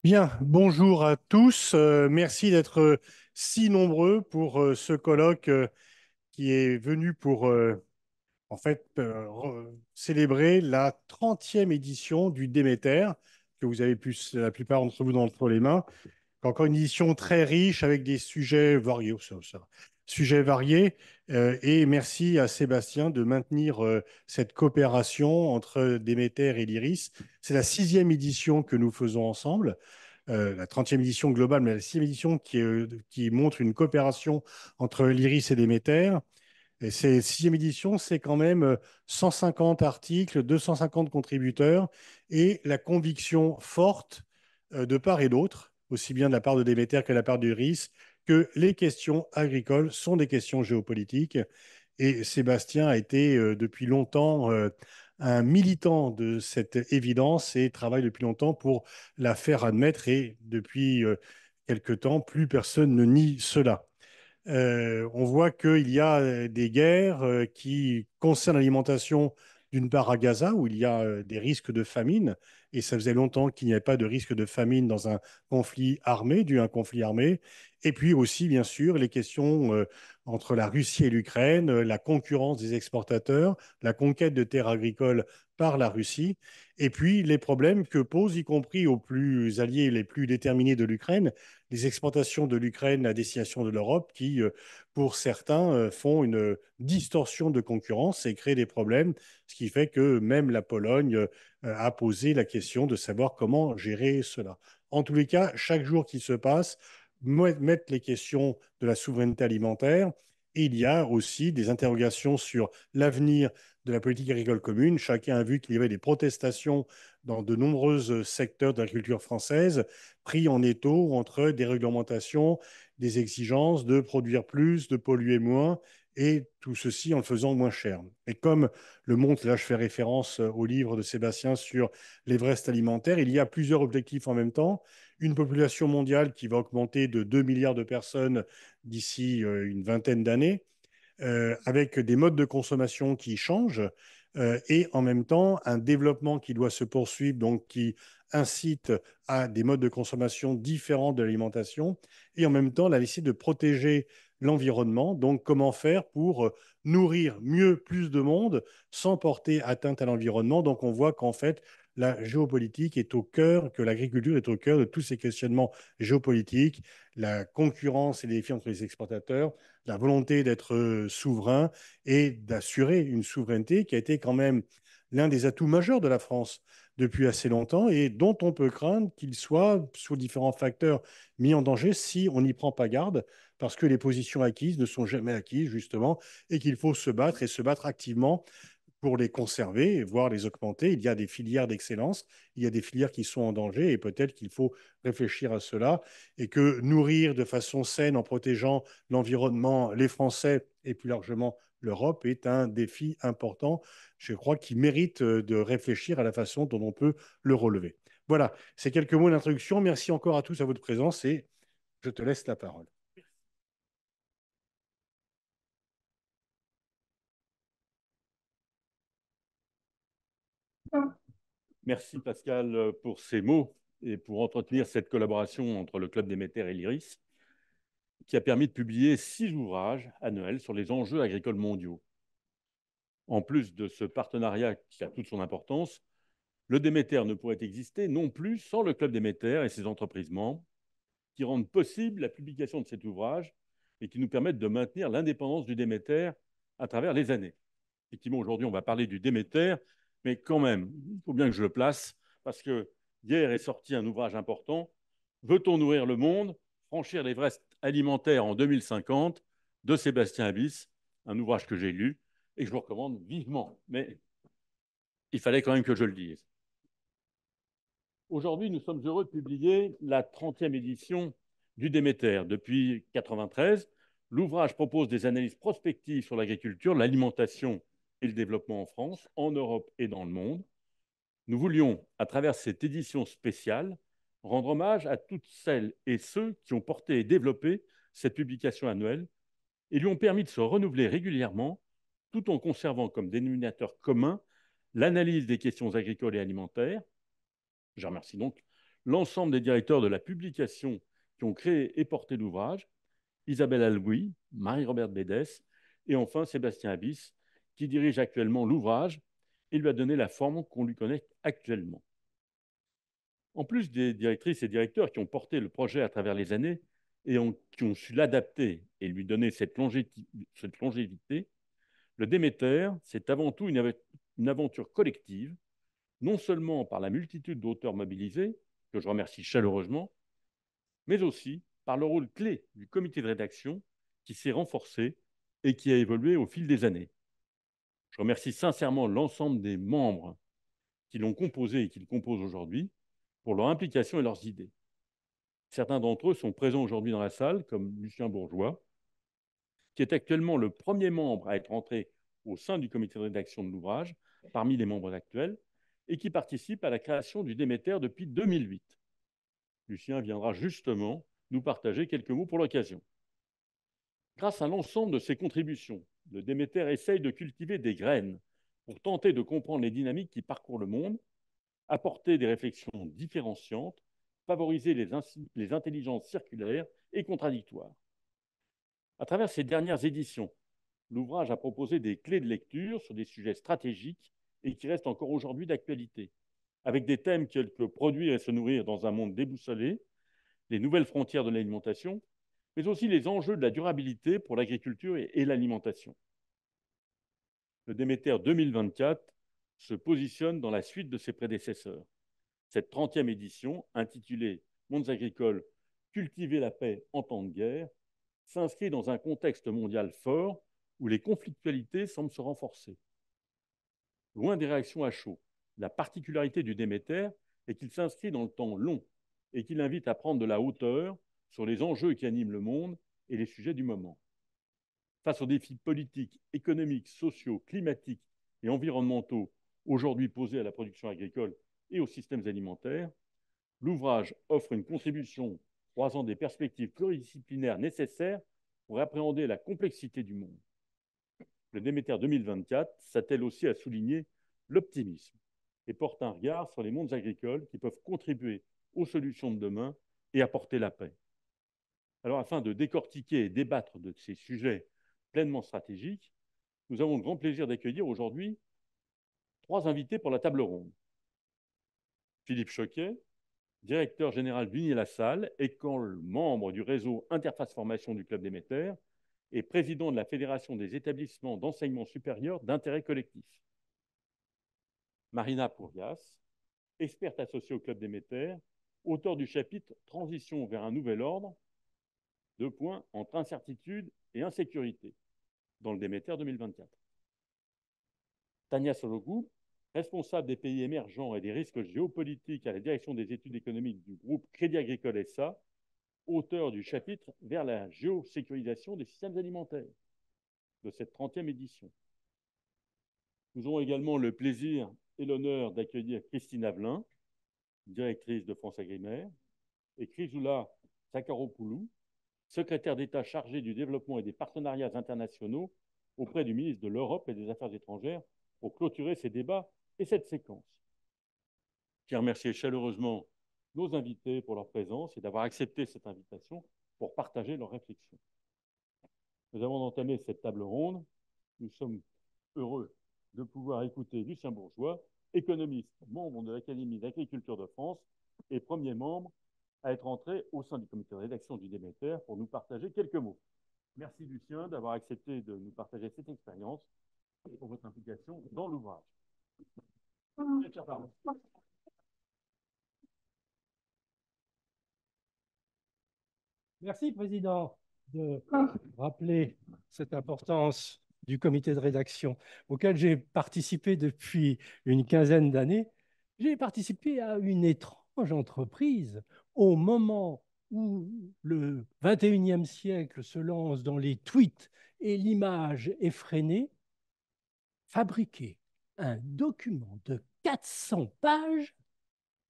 Bien, bonjour à tous. Merci d'être si nombreux pour ce colloque qui est venu pour célébrer la 30e édition du Déméter, que vous avez pu, la plupart d'entre vous, dans les mains. Encore une édition très riche avec des sujets variés. Sujets variés. Et merci à Sébastien de maintenir cette coopération entre Déméter et l'IRIS. C'est la 6e édition que nous faisons ensemble, la 30e édition globale, mais la 6e édition qui montre une coopération entre l'IRIS et Déméter. Et cette 6e édition, c'est quand même 150 articles, 250 contributeurs et la conviction forte de part et d'autre, aussi bien de la part de Déméter que de la part du RIS, que les questions agricoles sont des questions géopolitiques. Et Sébastien a été depuis longtemps un militant de cette évidence et travaille depuis longtemps pour la faire admettre. Et depuis quelque temps, plus personne ne nie cela. On voit qu'il y a des guerres qui concernent l'alimentation, d'une part à Gaza, où il y a des risques de famine, et ça faisait longtemps qu'il n'y avait pas de risque de famine dans un conflit armé, dû à un conflit armé, et puis aussi, bien sûr, les questions entre la Russie et l'Ukraine, la concurrence des exportateurs, la conquête de terres agricoles par la Russie, et puis les problèmes que posent, y compris aux plus alliés les plus déterminés de l'Ukraine, les exportations de l'Ukraine à destination de l'Europe qui, pour certains, font une distorsion de concurrence et créent des problèmes, ce qui fait que même la Pologne a posé la question de savoir comment gérer cela. En tous les cas, chaque jour qui se passe met les questions de la souveraineté alimentaire. Et il y a aussi des interrogations sur l'avenir de la politique agricole commune. Chacun a vu qu'il y avait des protestations dans de nombreux secteurs de l'agriculture française, pris en étau entre des réglementations, des exigences de produire plus, de polluer moins, et tout ceci en le faisant moins cher. Et comme le montre, là je fais référence au livre de Sébastien sur l'Everest alimentaire, il y a plusieurs objectifs en même temps. Une population mondiale qui va augmenter de 2 milliards de personnes d'ici une vingtaine d'années, avec des modes de consommation qui changent, et en même temps un développement qui doit se poursuivre, donc qui incite à des modes de consommation différents de l'alimentation, et en même temps la nécessité de protéger l'environnement. Donc comment faire pour nourrir mieux plus de monde sans porter atteinte à l'environnement. Donc on voit qu'en fait la géopolitique est au cœur, que l'agriculture est au cœur de tous ces questionnements géopolitiques, la concurrence et les défis entre les exportateurs, la volonté d'être souverain et d'assurer une souveraineté qui a été quand même l'un des atouts majeurs de la France depuis assez longtemps et dont on peut craindre qu'il soit, sous différents facteurs, mis en danger si on n'y prend pas garde, parce que les positions acquises ne sont jamais acquises, justement, et qu'il faut se battre et se battre activement pour les conserver, voire les augmenter. Il y a des filières d'excellence, il y a des filières qui sont en danger et peut-être qu'il faut réfléchir à cela et que nourrir de façon saine en protégeant l'environnement, les Français et plus largement l'Europe est un défi important, je crois, qui mérite de réfléchir à la façon dont on peut le relever. Voilà, c'est quelques mots d'introduction. Merci encore à tous à votre présence et je te laisse la parole. Merci Pascal pour ces mots et pour entretenir cette collaboration entre le Club des Métairies et l'IRIS, qui a permis de publier 6 ouvrages annuels sur les enjeux agricoles mondiaux. En plus de ce partenariat qui a toute son importance, le Déméter ne pourrait exister non plus sans le Club des Métairies et ses entreprises membres, qui rendent possible la publication de cet ouvrage et qui nous permettent de maintenir l'indépendance du Déméter à travers les années. Effectivement, aujourd'hui, on va parler du Déméter, mais quand même, il faut bien que je le place, parce que hier est sorti un ouvrage important, Veut-on nourrir le monde? Franchir l'Everest alimentaire en 2050, de Sébastien Abyss, un ouvrage que j'ai lu et que je vous recommande vivement. Mais il fallait quand même que je le dise. Aujourd'hui, nous sommes heureux de publier la 30e édition du Déméter. Depuis 1993, l'ouvrage propose des analyses prospectives sur l'agriculture, l'alimentation et le développement en France, en Europe et dans le monde. Nous voulions, à travers cette édition spéciale, rendre hommage à toutes celles et ceux qui ont porté et développé cette publication annuelle et lui ont permis de se renouveler régulièrement, tout en conservant comme dénominateur commun l'analyse des questions agricoles et alimentaires. Je remercie donc l'ensemble des directeurs de la publication qui ont créé et porté l'ouvrage, Isabelle Algouy, Marie-Robert Bédès et enfin Sébastien Abyss, qui dirige actuellement l'ouvrage et lui a donné la forme qu'on lui connaît actuellement. En plus des directrices et directeurs qui ont porté le projet à travers les années et qui ont su l'adapter et lui donner cette longévité, le Déméter, c'est avant tout une aventure collective, non seulement par la multitude d'auteurs mobilisés, que je remercie chaleureusement, mais aussi par le rôle clé du comité de rédaction qui s'est renforcé et qui a évolué au fil des années. Je remercie sincèrement l'ensemble des membres qui l'ont composé et qui le composent aujourd'hui pour leur implication et leurs idées. Certains d'entre eux sont présents aujourd'hui dans la salle, comme Lucien Bourgeois, qui est actuellement le premier membre à être entré au sein du comité de rédaction de l'ouvrage, parmi les membres actuels, et qui participe à la création du Déméter depuis 2008. Lucien viendra justement nous partager quelques mots pour l'occasion. Grâce à l'ensemble de ces contributions, le Déméter essaye de cultiver des graines pour tenter de comprendre les dynamiques qui parcourent le monde, apporter des réflexions différenciantes, favoriser les intelligences circulaires et contradictoires. À travers ces dernières éditions, l'ouvrage a proposé des clés de lecture sur des sujets stratégiques et qui restent encore aujourd'hui d'actualité, avec des thèmes tels que produire et se nourrir dans un monde déboussolé, les nouvelles frontières de l'alimentation, mais aussi les enjeux de la durabilité pour l'agriculture et l'alimentation. Le Déméter 2024 se positionne dans la suite de ses prédécesseurs. Cette 30e édition, intitulée Mondes agricoles, cultiver la paix en temps de guerre, s'inscrit dans un contexte mondial fort où les conflictualités semblent se renforcer. Loin des réactions à chaud, la particularité du Déméter est qu'il s'inscrit dans le temps long et qu'il invite à prendre de la hauteur sur les enjeux qui animent le monde et les sujets du moment. Face aux défis politiques, économiques, sociaux, climatiques et environnementaux aujourd'hui posés à la production agricole et aux systèmes alimentaires, l'ouvrage offre une contribution croisant des perspectives pluridisciplinaires nécessaires pour appréhender la complexité du monde. Le Déméter 2024 s'attelle aussi à souligner l'optimisme et porte un regard sur les mondes agricoles qui peuvent contribuer aux solutions de demain et apporter la paix. Alors, afin de décortiquer et débattre de ces sujets pleinement stratégiques, nous avons le grand plaisir d'accueillir aujourd'hui 3 invités pour la table ronde. Philippe Choquet, directeur général d'Uni-la-Salle, école membre du réseau Interface Formation du Club Déméter et président de la Fédération des établissements d'enseignement supérieur d'intérêt collectif. Marina Pourrias, experte associée au Club Déméter, auteur du chapitre Transition vers un nouvel ordre, entre incertitude et insécurité, dans le Déméter 2024. Tania Sologou, responsable des pays émergents et des risques géopolitiques à la direction des études économiques du groupe Crédit Agricole SA, auteur du chapitre Vers la géosécurisation des systèmes alimentaires de cette 30e édition. Nous aurons également le plaisir et l'honneur d'accueillir Christine Avelin, directrice de France Agrimaire, et Chrysoula Zakharopoulou, secrétaire d'État chargée du développement et des partenariats internationaux auprès du ministre de l'Europe et des Affaires étrangères, pour clôturer ces débats et cette séquence. Je tiens à remercier chaleureusement nos invités pour leur présence et d'avoir accepté cette invitation pour partager leurs réflexions. Nous avons entamé cette table ronde. Nous sommes heureux de pouvoir écouter Lucien Bourgeois, économiste, membre de l'Académie d'agriculture de France et premier membre à être entré au sein du comité de rédaction du Déméter pour nous partager quelques mots. Merci Lucien d'avoir accepté de nous partager cette expérience et pour votre implication dans l'ouvrage. Merci, Président, de rappeler cette importance du comité de rédaction auquel j'ai participé depuis une quinzaine d'années. J'ai participé à une étrange entreprise au moment où le 21e siècle se lance dans les tweets et l'image effrénée, fabriquer un document de 400 pages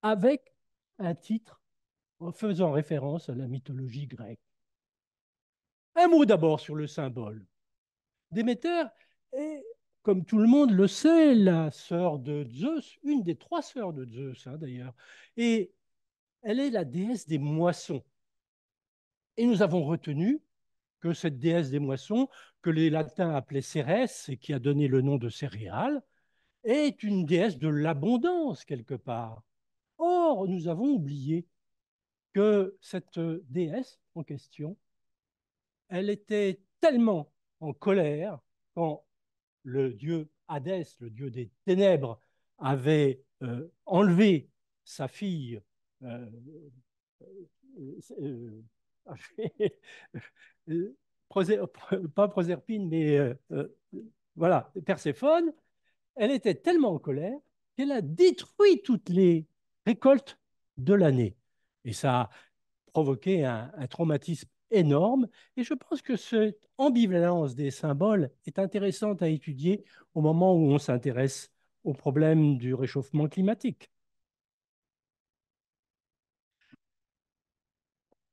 avec un titre en faisant référence à la mythologie grecque. Un mot d'abord sur le symbole. Déméter est, comme tout le monde le sait, la sœur de Zeus, une des 3 sœurs de Zeus d'ailleurs. Et elle est la déesse des moissons. Et nous avons retenu que cette déesse des moissons, que les latins appelaient Cérès et qui a donné le nom de céréales, est une déesse de l'abondance quelque part. Or, nous avons oublié que cette déesse en question, elle était tellement en colère quand le dieu Hadès, le dieu des ténèbres, avait enlevé sa fille, euh, euh, euh, pas Proserpine, mais voilà, Perséphone, elle était tellement en colère qu'elle a détruit toutes les récoltes de l'année. Et ça a provoqué un traumatisme énorme. Et je pense que cette ambivalence des symboles est intéressante à étudier au moment où on s'intéresse au problème du réchauffement climatique.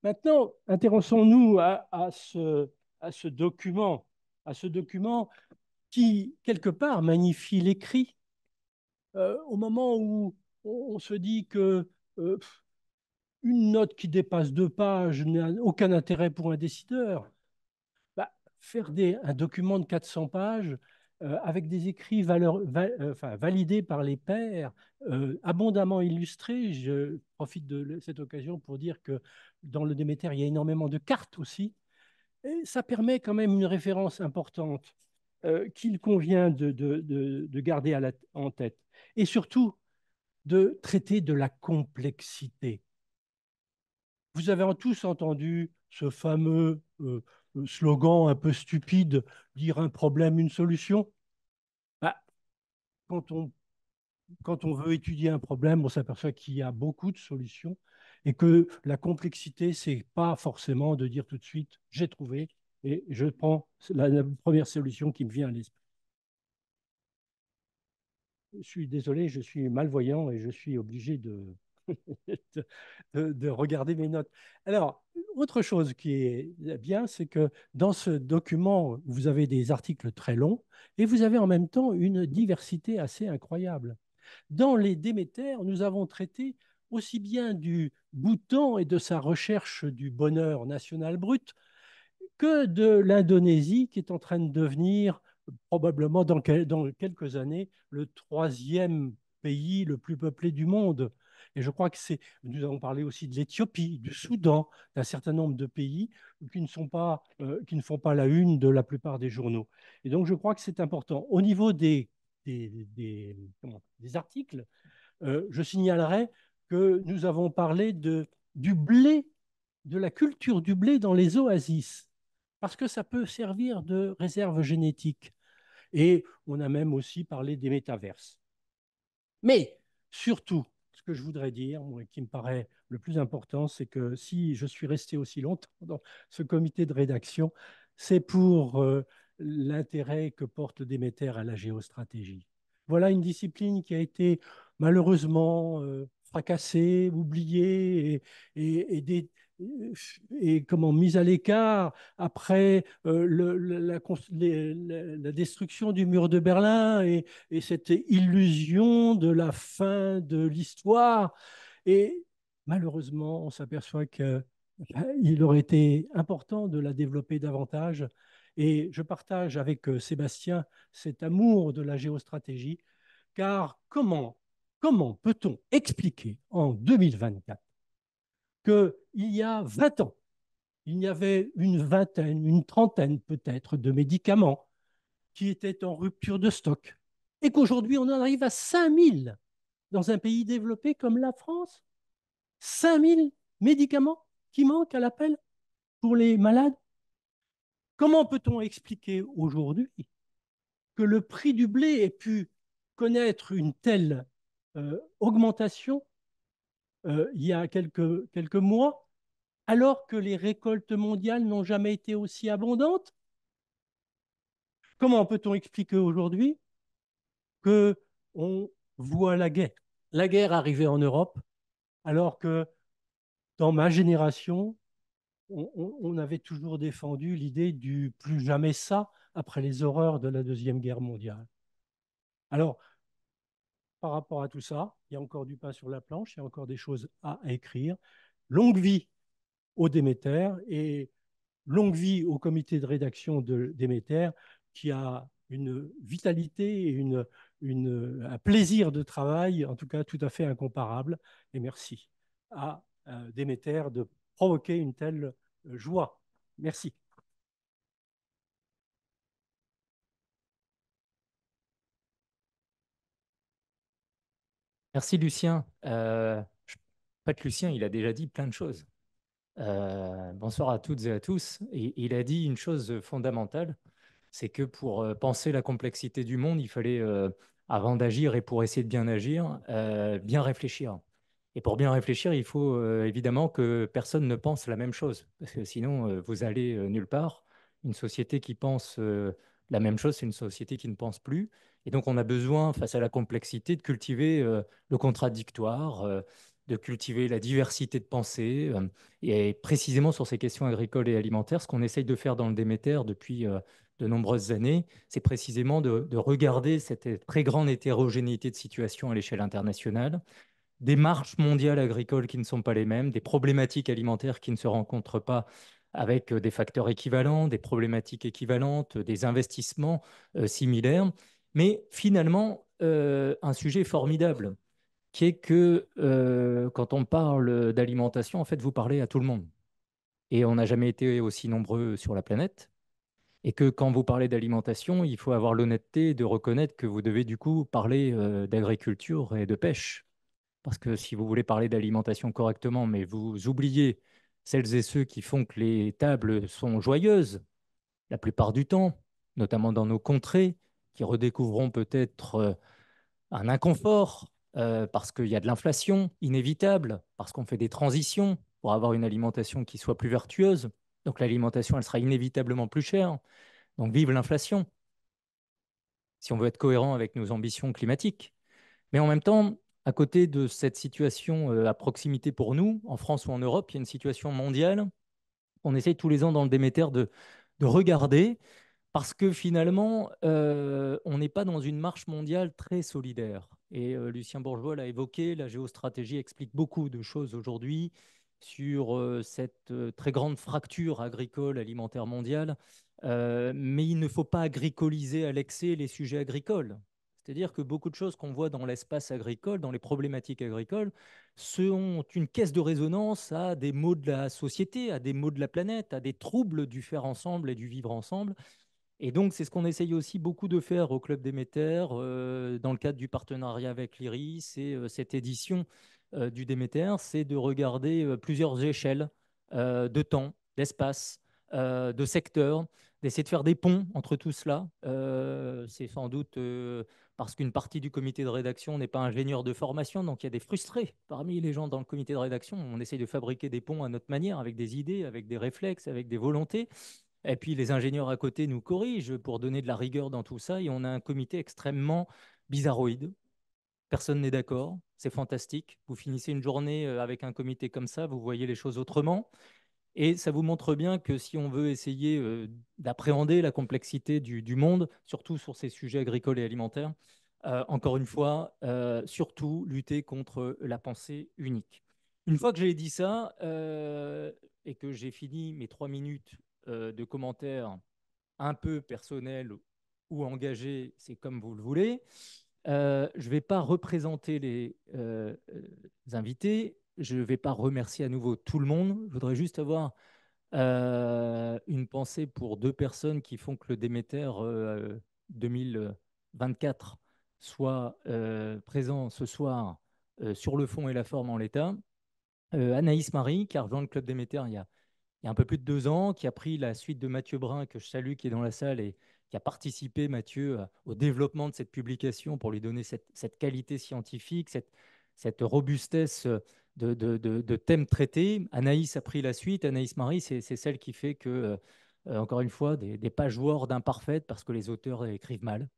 Maintenant, intéressons-nous à ce document qui, quelque part, magnifie l'écrit au moment où on se dit que euh, une note qui dépasse 2 pages n'a aucun intérêt pour un décideur. Bah, faire un document de 400 pages avec des écrits enfin, validés par les pairs, abondamment illustrés. Je profite de cette occasion pour dire que dans le Déméter, il y a énormément de cartes aussi. Et ça permet quand même une référence importante qu'il convient de garder en tête. Et surtout, de traiter de la complexité. Vous avez tous entendu ce fameux slogan un peu stupide, dire un problème, une solution. Bah, quand on, quand on veut étudier un problème, on s'aperçoit qu'il y a beaucoup de solutions et que la complexité, c'est pas forcément de dire tout de suite, j'ai trouvé et je prends la première solution qui me vient à l'esprit. Je suis désolé, je suis malvoyant et je suis obligé de regarder mes notes. Alors, autre chose qui est bien, c'est que dans ce document, vous avez des articles très longs et vous avez en même temps une diversité assez incroyable. Dans les Déméters, nous avons traité aussi bien du Bhoutan et de sa recherche du bonheur national brut que de l'Indonésie qui est en train de devenir probablement dans quelques années le troisième pays le plus peuplé du monde. Et je crois que nous avons parlé aussi de l'Éthiopie, du Soudan, d'un certain nombre de pays qui ne font pas la une de la plupart des journaux. Et donc je crois que c'est important. Au niveau des articles, je signalerai que nous avons parlé du blé, de la culture du blé dans les oasis, parce que ça peut servir de réserve génétique. Et on a même aussi parlé des métaverses. Mais surtout, ce que je voudrais dire, moi, qui me paraît le plus important, c'est que si je suis resté aussi longtemps dans ce comité de rédaction, c'est pour l'intérêt que porte Déméter à la géostratégie. Voilà une discipline qui a été malheureusement fracassée, oubliée et comment mise à l'écart après la destruction du mur de Berlin et cette illusion de la fin de l'histoire. Et malheureusement, on s'aperçoit qu'il aurait été important de la développer davantage. Et je partage avec Sébastien cet amour de la géostratégie, car comment peut-on expliquer en 2024 qu'il y a 20 ans, il y avait une vingtaine, une trentaine peut-être de médicaments qui étaient en rupture de stock et qu'aujourd'hui on en arrive à 5000 dans un pays développé comme la France. 5000 médicaments qui manquent à l'appel pour les malades. Comment peut-on expliquer aujourd'hui que le prix du blé ait pu connaître une telle augmentation il y a quelques mois, alors que les récoltes mondiales n'ont jamais été aussi abondantes? Comment peut-on expliquer aujourd'hui qu'on voit la guerre arriver en Europe, alors que dans ma génération, on avait toujours défendu l'idée du plus jamais ça après les horreurs de la Deuxième Guerre mondiale. Alors, par rapport à tout ça. Il y a encore du pain sur la planche, il y a encore des choses à écrire. Longue vie au Déméter et longue vie au comité de rédaction de Déméter qui a une vitalité et un plaisir de travail, en tout cas tout à fait incomparable. Et merci à Déméter de provoquer une telle joie. Merci. Merci Lucien. En fait, Lucien, il a déjà dit plein de choses. Bonsoir à toutes et à tous. Et il a dit une chose fondamentale, c'est que pour penser la complexité du monde, il fallait, avant d'agir et pour essayer de bien agir, bien réfléchir. Et pour bien réfléchir, il faut évidemment que personne ne pense la même chose, parce que sinon, vous allez nulle part. Une société qui pense la même chose, c'est une société qui ne pense plus. Et donc, on a besoin, face à la complexité, de cultiver le contradictoire, de cultiver la diversité de pensée. Et précisément sur ces questions agricoles et alimentaires, ce qu'on essaye de faire dans le Déméter depuis de nombreuses années, c'est précisément de regarder cette très grande hétérogénéité de situation à l'échelle internationale, des marches mondiales agricoles qui ne sont pas les mêmes, des problématiques alimentaires qui ne se rencontrent pas avec des facteurs équivalents, des problématiques équivalentes, des investissements similaires, mais finalement un sujet formidable qui est que quand on parle d'alimentation, en fait, vous parlez à tout le monde. Et on n'a jamais été aussi nombreux sur la planète. Et que quand vous parlez d'alimentation, il faut avoir l'honnêteté de reconnaître que vous devez du coup parler d'agriculture et de pêche. Parce que si vous voulez parler d'alimentation correctement, mais vous oubliez celles et ceux qui font que les tables sont joyeuses la plupart du temps, notamment dans nos contrées, qui redécouvront peut-être un inconfort parce qu'il y a de l'inflation inévitable, parce qu'on fait des transitions pour avoir une alimentation qui soit plus vertueuse. Donc l'alimentation, elle sera inévitablement plus chère. Donc vive l'inflation, si on veut être cohérent avec nos ambitions climatiques. Mais en même temps, à côté de cette situation à proximité pour nous, en France ou en Europe, il y a une situation mondiale. On essaye tous les ans dans le Déméter de regarder parce que finalement, on n'est pas dans une marche mondiale très solidaire. Et Lucien Bourgeois l'a évoqué, la géostratégie explique beaucoup de choses aujourd'hui sur cette très grande fracture agricole alimentaire mondiale. Mais il ne faut pas agricoliser à l'excès les sujets agricoles. C'est-à-dire que beaucoup de choses qu'on voit dans l'espace agricole, dans les problématiques agricoles, sont une caisse de résonance à des maux de la société, à des maux de la planète, à des troubles du faire ensemble et du vivre ensemble. Et donc, c'est ce qu'on essaye aussi beaucoup de faire au Club Déméter dans le cadre du partenariat avec l'IRIS et cette édition du Déméter, c'est de regarder plusieurs échelles de temps, d'espace, de secteur, d'essayer de faire des ponts entre tout cela. C'est sans doute parce qu'une partie du comité de rédaction n'est pas ingénieur de formation, donc il y a des frustrés parmi les gens dans le comité de rédaction. On essaye de fabriquer des ponts à notre manière, avec des idées, avec des réflexes, avec des volontés. Et puis les ingénieurs à côté nous corrigent pour donner de la rigueur dans tout ça. Et on a un comité extrêmement bizarroïde. Personne n'est d'accord. C'est fantastique. Vous finissez une journée avec un comité comme ça, vous voyez les choses autrement. Et ça vous montre bien que si on veut essayer d'appréhender la complexité du monde, surtout sur ces sujets agricoles et alimentaires, encore une fois, surtout lutter contre la pensée unique. Une fois que j'ai dit ça et que j'ai fini mes 3 minutes de commentaires un peu personnels ou engagés, c'est comme vous le voulez, je ne vais pas représenter les invités, je ne vais pas remercier à nouveau tout le monde, je voudrais juste avoir une pensée pour deux personnes qui font que le Déméter 2024 soit présent ce soir sur le fond et la forme en l'état. Anaïs Marie, qui a rejoint le Club Déméter il y a un peu plus de 2 ans, qui a pris la suite de Mathieu Brun, que je salue, qui est dans la salle, et qui a participé, Mathieu, au développement de cette publication pour lui donner cette qualité scientifique, cette robustesse de thèmes traités. Anaïs a pris la suite. Anaïs Marie, c'est celle qui fait que, encore une fois, des pages Word imparfaites parce que les auteurs écrivent mal.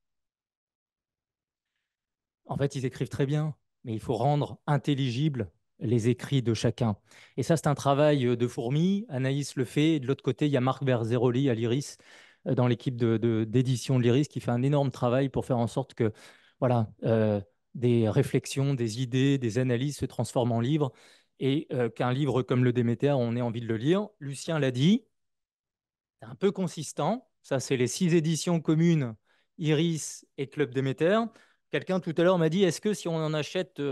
En fait, ils écrivent très bien, mais il faut rendre intelligibles les écrits de chacun. Et ça, c'est un travail de fourmi. Anaïs le fait. Et de l'autre côté, il y a Marc Berzeroli à l'IRIS, dans l'équipe d'édition de l'IRIS, qui fait un énorme travail pour faire en sorte que, voilà, des réflexions, des idées, des analyses se transforment en livres et qu'un livre comme le Déméter, on ait envie de le lire. Lucien l'a dit, c'est un peu consistant. Ça, c'est les 6 éditions communes, Iris et Club Déméter. Quelqu'un tout à l'heure m'a dit, est-ce que si on en achète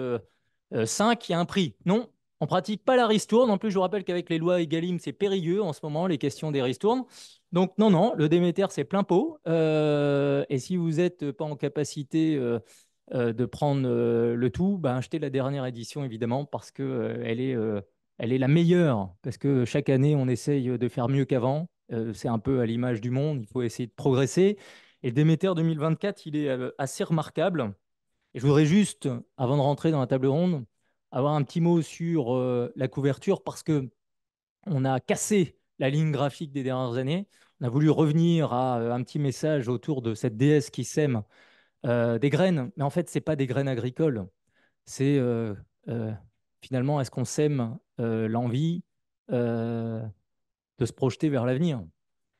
5, il y a un prix? Non, on ne pratique pas la ristourne. En plus, je vous rappelle qu'avec les lois Egalim, c'est périlleux en ce moment, les questions des ristournes. Donc, non, non, le Déméter, c'est plein pot. Et si vous n'êtes pas en capacité de prendre le tout, ben, achetez la dernière édition, évidemment, parce qu'elle est la meilleure. Parce que chaque année, on essaye de faire mieux qu'avant. C'est un peu à l'image du monde, il faut essayer de progresser. Et le Déméter 2024, il est assez remarquable. Et je voudrais juste, avant de rentrer dans la table ronde, avoir un petit mot sur la couverture parce que on a cassé la ligne graphique des dernières années. On a voulu revenir à un petit message autour de cette déesse qui sème des graines. Mais en fait, ce n'est pas des graines agricoles. C'est euh, finalement, est-ce qu'on sème l'envie de se projeter vers l'avenir?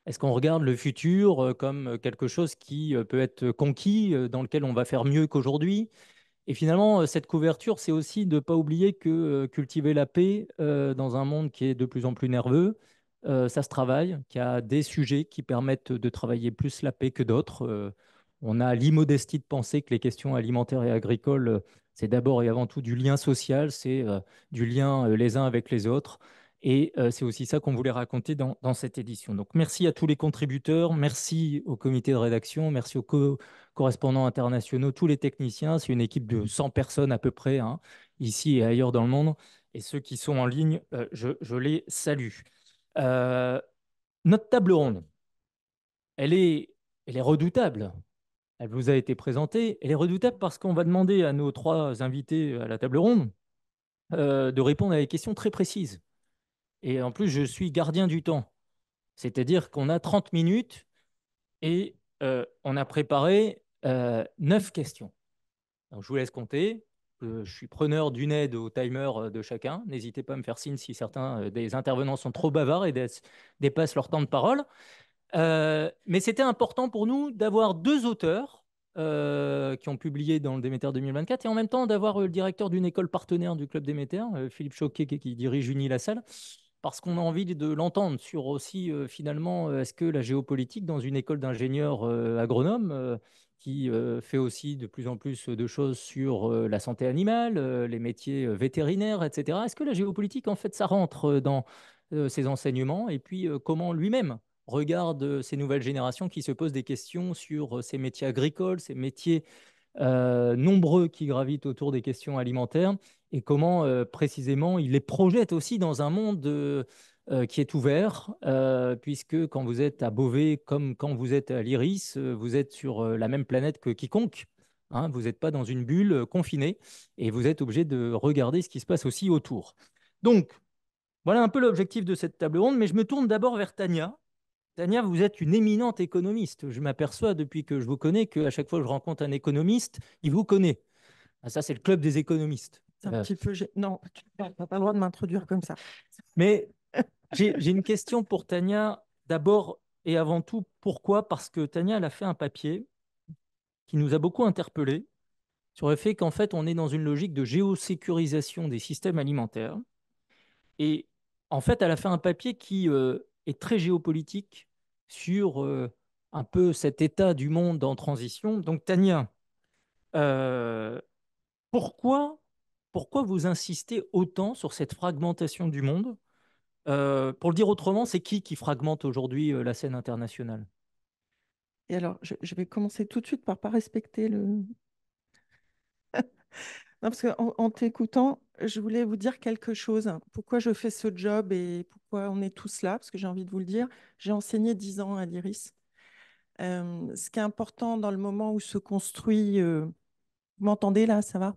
Est-ce qu'on regarde le futur comme quelque chose qui peut être conquis, dans lequel on va faire mieux qu'aujourd'hui? Et finalement, cette couverture, c'est aussi de ne pas oublier que cultiver la paix dans un monde qui est de plus en plus nerveux, ça se travaille, qu'il y a des sujets qui permettent de travailler plus la paix que d'autres. On a l'immodestie de penser que les questions alimentaires et agricoles, c'est d'abord et avant tout du lien social, c'est du lien les uns avec les autres. Et c'est aussi ça qu'on voulait raconter dans cette édition. Donc merci à tous les contributeurs, merci au comité de rédaction, merci aux correspondants internationaux, tous les techniciens. C'est une équipe de 100 personnes à peu près, hein, ici et ailleurs dans le monde. Et ceux qui sont en ligne, je les salue. Euh, Notre table ronde, elle est, elle est redoutable. Elle vous a été présentée. Elle est redoutable parce qu'on va demander à nos 3 invités à la table ronde de répondre à des questions très précises. Et en plus, je suis gardien du temps. C'est-à-dire qu'on a 30 minutes et on a préparé 9 questions. Donc, je vous laisse compter. Je suis preneur d'une aide au timer de chacun. N'hésitez pas à me faire signe si certains des intervenants sont trop bavards et dépassent leur temps de parole. Mais c'était important pour nous d'avoir 2 auteurs qui ont publié dans le Déméter 2024 et en même temps d'avoir le directeur d'une école partenaire du Club Déméter, Philippe Choquet, qui dirige Uni-la-Salle, parce qu'on a envie de l'entendre sur aussi finalement, est-ce que la géopolitique dans une école d'ingénieurs agronomes qui fait aussi de plus en plus de choses sur la santé animale, les métiers vétérinaires, etc. Est-ce que la géopolitique, en fait, ça rentre dans ces enseignements? Et puis, comment lui-même regarde ces nouvelles générations qui se posent des questions sur ces métiers agricoles, ces métiers nombreux qui gravitent autour des questions alimentaires et comment précisément il les projette aussi dans un monde qui est ouvert, puisque quand vous êtes à Beauvais comme quand vous êtes à l'Iris, vous êtes sur la même planète que quiconque. Hein, vous n'êtes pas dans une bulle confinée et vous êtes obligé de regarder ce qui se passe aussi autour. Donc, voilà un peu l'objectif de cette table ronde, mais je me tourne d'abord vers Tania. Tania, vous êtes une éminente économiste. Je m'aperçois depuis que je vous connais qu'à chaque fois que je rencontre un économiste, il vous connaît. Ah, ça, c'est le club des économistes. C'est un petit peu. Non, tu n'as pas le droit de m'introduire comme ça. Mais j'ai une question pour Tania. D'abord et avant tout, pourquoi? Parce que Tania, elle a fait un papier qui nous a beaucoup interpellés sur le fait qu'en fait, on est dans une logique de géosécurisation des systèmes alimentaires. Et en fait, elle a fait un papier qui est très géopolitique sur un peu cet état du monde en transition. Donc, Tania, euh, pourquoi, pourquoi vous insistez autant sur cette fragmentation du monde? Pour le dire autrement, c'est qui fragmente aujourd'hui la scène internationale? Et alors, je vais commencer tout de suite par pas respecter le. Non, parce qu'en t'écoutant, je voulais vous dire quelque chose. Pourquoi je fais ce job et pourquoi on est tous là? Parce que j'ai envie de vous le dire. J'ai enseigné 10 ans à l'IRIS. Ce qui est important dans le moment où se construit. Vous m'entendez là, ça va?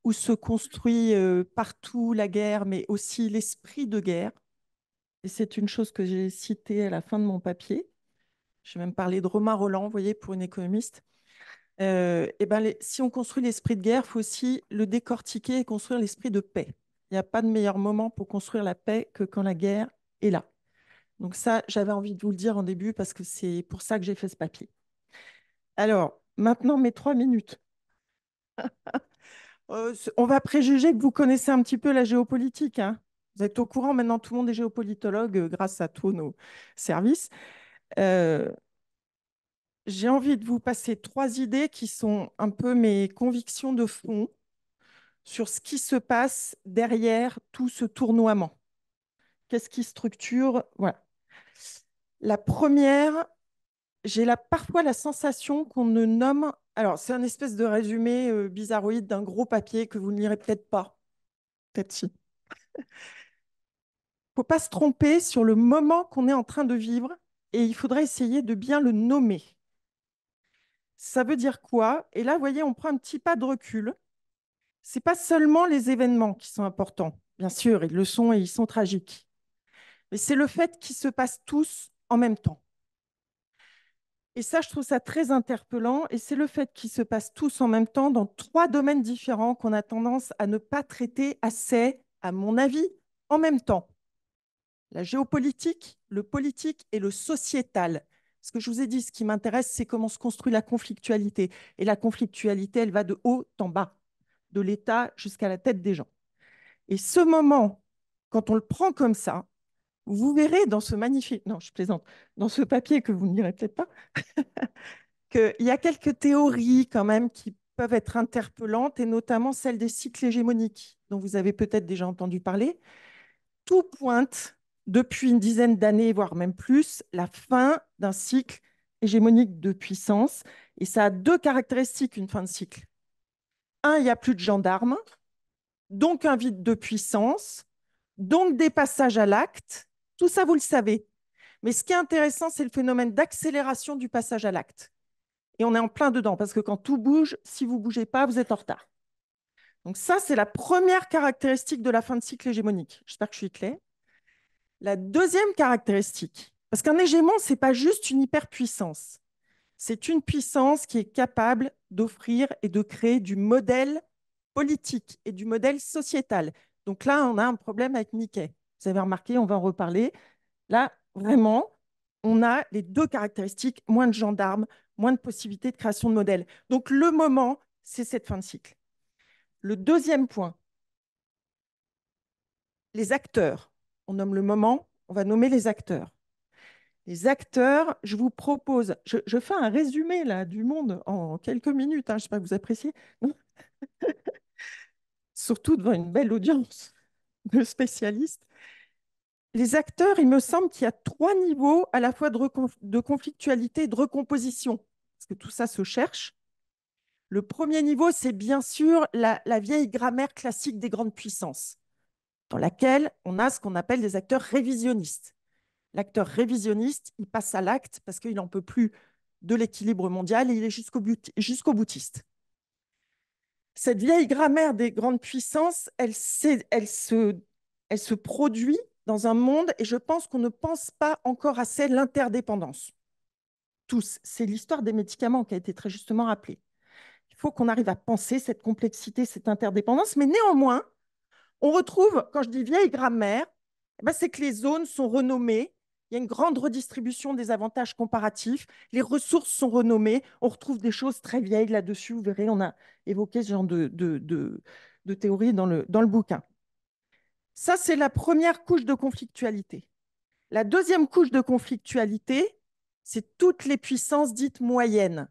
Où se construit partout la guerre, mais aussi l'esprit de guerre. Et c'est une chose que j'ai citée à la fin de mon papier. J'ai même parlé de Romain Rolland, vous voyez, pour une économiste. Et ben si on construit l'esprit de guerre, il faut aussi le décortiquer et construire l'esprit de paix. Il n'y a pas de meilleur moment pour construire la paix que quand la guerre est là. Donc ça, j'avais envie de vous le dire en début parce que c'est pour ça que j'ai fait ce papier. Alors, maintenant, mes 3 minutes. On va préjuger que vous connaissez un petit peu la géopolitique, hein. Vous êtes au courant, maintenant tout le monde est géopolitologue grâce à tous nos services. Euh, j'ai envie de vous passer 3 idées qui sont un peu mes convictions de fond sur ce qui se passe derrière tout ce tournoiement. Qu'est-ce qui structure? Voilà. La première, parfois la sensation qu'on ne nomme. Alors, c'est un espèce de résumé bizarroïde d'un gros papier que vous ne lirez peut-être pas. Peut-être si. Il ne faut pas se tromper sur le moment qu'on est en train de vivre et il faudrait essayer de bien le nommer. Ça veut dire quoi? Et là, vous voyez, on prend un petit pas de recul. Ce n'est pas seulement les événements qui sont importants. Bien sûr, ils le sont et ils sont tragiques. Mais c'est le fait qu'ils se passent tous en même temps. Et ça, je trouve ça très interpellant. Et c'est le fait qu'ils se passent tous en même temps dans 3 domaines différents qu'on a tendance à ne pas traiter assez, à mon avis, en même temps. La géopolitique, le politique et le sociétal. Ce que je vous ai dit, ce qui m'intéresse, c'est comment se construit la conflictualité. Et la conflictualité, elle va de haut en bas, de l'État jusqu'à la tête des gens. Et ce moment, quand on le prend comme ça, vous verrez dans ce magnifique, non, je plaisante, dans ce papier que vous ne lirez peut-être pas, qu'il y a quelques théories quand même qui peuvent être interpellantes, et notamment celle des cycles hégémoniques, dont vous avez peut-être déjà entendu parler. Tout pointe, depuis une dizaine d'années, voire même plus, la fin d'un cycle hégémonique de puissance. Et ça a 2 caractéristiques, une fin de cycle. Un, il n'y a plus de gendarmes, donc un vide de puissance, donc des passages à l'acte. Tout ça, vous le savez. Mais ce qui est intéressant, c'est le phénomène d'accélération du passage à l'acte. Et on est en plein dedans, parce que quand tout bouge, si vous ne bougez pas, vous êtes en retard. Donc ça, c'est la première caractéristique de la fin de cycle hégémonique. J'espère que je suis claire. La deuxième caractéristique, parce qu'un hégémon, ce n'est pas juste une hyperpuissance. C'est une puissance qui est capable d'offrir et de créer du modèle politique et du modèle sociétal. Donc là, on a un problème avec Mickey. Vous avez remarqué, on va en reparler. Là, vraiment, on a les 2 caractéristiques, moins de gendarmes, moins de possibilités de création de modèles. Donc le moment, c'est cette fin de cycle. Le deuxième point, les acteurs. On nomme le moment, on va nommer les acteurs. Les acteurs, je vous propose, je fais un résumé là, du monde en quelques minutes, hein, je ne sais pas, vous appréciez, non. Surtout devant une belle audience de spécialistes. Les acteurs, il me semble qu'il y a 3 niveaux à la fois de conflictualité et de recomposition, parce que tout ça se cherche. Le premier niveau, c'est bien sûr la vieille grammaire classique des grandes puissances, dans laquelle on a ce qu'on appelle des acteurs révisionnistes. L'acteur révisionniste, il passe à l'acte parce qu'il n'en peut plus de l'équilibre mondial et il est jusqu'au boutiste. Cette vieille grammaire des grandes puissances, elle se produit dans un monde et je pense qu'on ne pense pas encore assez l'interdépendance. Tous. C'est l'histoire des médicaments qui a été très justement rappelée. Il faut qu'on arrive à penser cette complexité, cette interdépendance, mais néanmoins, on retrouve, quand je dis vieille grammaire, c'est que les zones sont renommées. Il y a une grande redistribution des avantages comparatifs. Les ressources sont renommées. On retrouve des choses très vieilles là-dessus. Vous verrez, on a évoqué ce genre de théorie dans le bouquin. Ça, c'est la première couche de conflictualité. La deuxième couche de conflictualité, c'est toutes les puissances dites moyennes.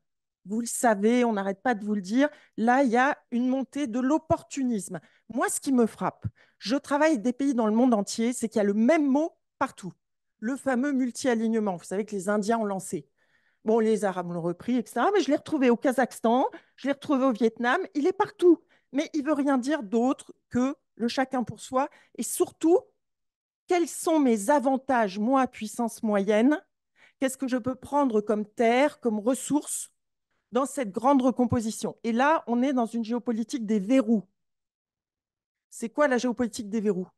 Vous le savez, on n'arrête pas de vous le dire. Là, il y a une montée de l'opportunisme. Moi, ce qui me frappe, je travaille avec des pays dans le monde entier, c'est qu'il y a le même mot partout. Le fameux multi-alignement. Vous savez que les Indiens ont lancé. Bon, les Arabes l'ont repris, etc. Mais je l'ai retrouvé au Kazakhstan, je l'ai retrouvé au Vietnam. Il est partout. Mais il ne veut rien dire d'autre que le chacun pour soi. Et surtout, quels sont mes avantages, moi, puissance moyenne? Qu'est-ce que je peux prendre comme terre, comme ressource dans cette grande recomposition? Et là, on est dans une géopolitique des verrous. C'est quoi la géopolitique des verrous?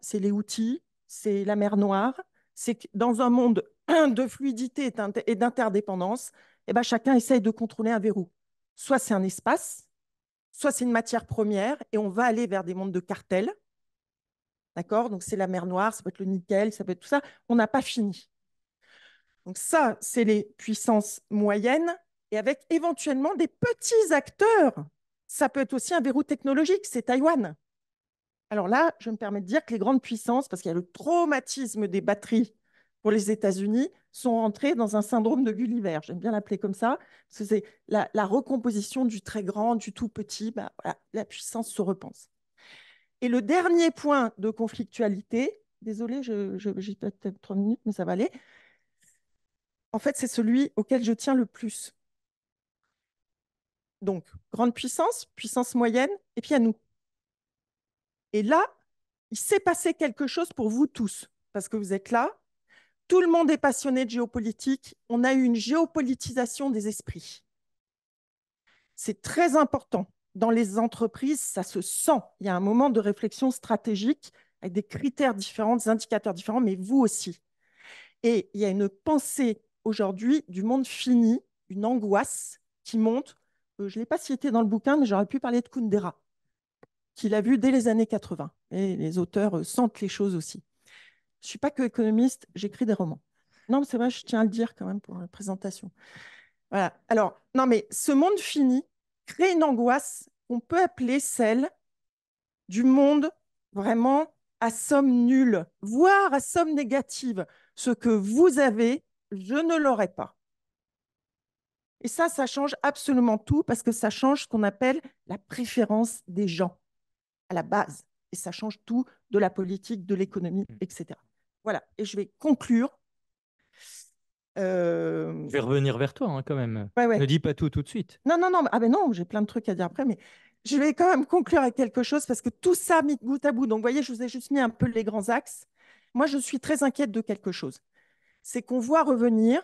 C'est les outils, c'est la mer Noire, c'est que dans un monde de fluidité et d'interdépendance, chacun essaye de contrôler un verrou. Soit c'est un espace, soit c'est une matière première, et on va aller vers des mondes de cartels. D'accord? Donc, c'est la mer Noire, ça peut être le nickel, ça peut être tout ça. On n'a pas fini. Donc, ça, c'est les puissances moyennes. et avec éventuellement des petits acteurs. Ça peut être aussi un verrou technologique, c'est Taïwan. Alors là, je me permets de dire que les grandes puissances, parce qu'il y a le traumatisme des batteries pour les États-Unis, sont entrées dans un syndrome de Gulliver. J'aime bien l'appeler comme ça, parce que c'est la recomposition du très grand, du tout petit. Bah, voilà, la puissance se repense. Et le dernier point de conflictualité, désolé, j'ai peut-être 3 minutes, mais ça va aller. En fait, c'est celui auquel je tiens le plus. Donc, grande puissance, puissance moyenne, et puis à nous. Et là, il s'est passé quelque chose pour vous tous, parce que vous êtes là. Tout le monde est passionné de géopolitique. On a eu une géopolitisation des esprits. C'est très important. Dans les entreprises, ça se sent. Il y a un moment de réflexion stratégique avec des critères différents, des indicateurs différents, mais vous aussi. Et il y a une pensée aujourd'hui du monde fini, une angoisse qui monte. Je ne l'ai pas cité dans le bouquin, mais j'aurais pu parler de Kundera, qu'il a vu dès les années 80. Et les auteurs sentent les choses aussi. Je ne suis pas que économiste, j'écris des romans. Non, mais c'est vrai, je tiens à le dire quand même pour la présentation. Voilà. Alors, non, mais ce monde fini crée une angoisse qu'on peut appeler celle du monde vraiment à somme nulle, voire à somme négative. Ce que vous avez, je ne l'aurai pas. Et ça change absolument tout parce que ça change ce qu'on appelle la préférence des gens à la base. Et ça change tout de la politique, de l'économie, etc. Voilà. Et je vais conclure. Je vais revenir vers toi hein, quand même. Ouais. Ne dis pas tout de suite. Non. Ah ben non, j'ai plein de trucs à dire après, mais je vais quand même conclure avec quelque chose parce que tout ça mis bout à bout. Donc, vous voyez, je vous ai juste mis un peu les grands axes. Moi, je suis très inquiète de quelque chose. C'est qu'on voit revenir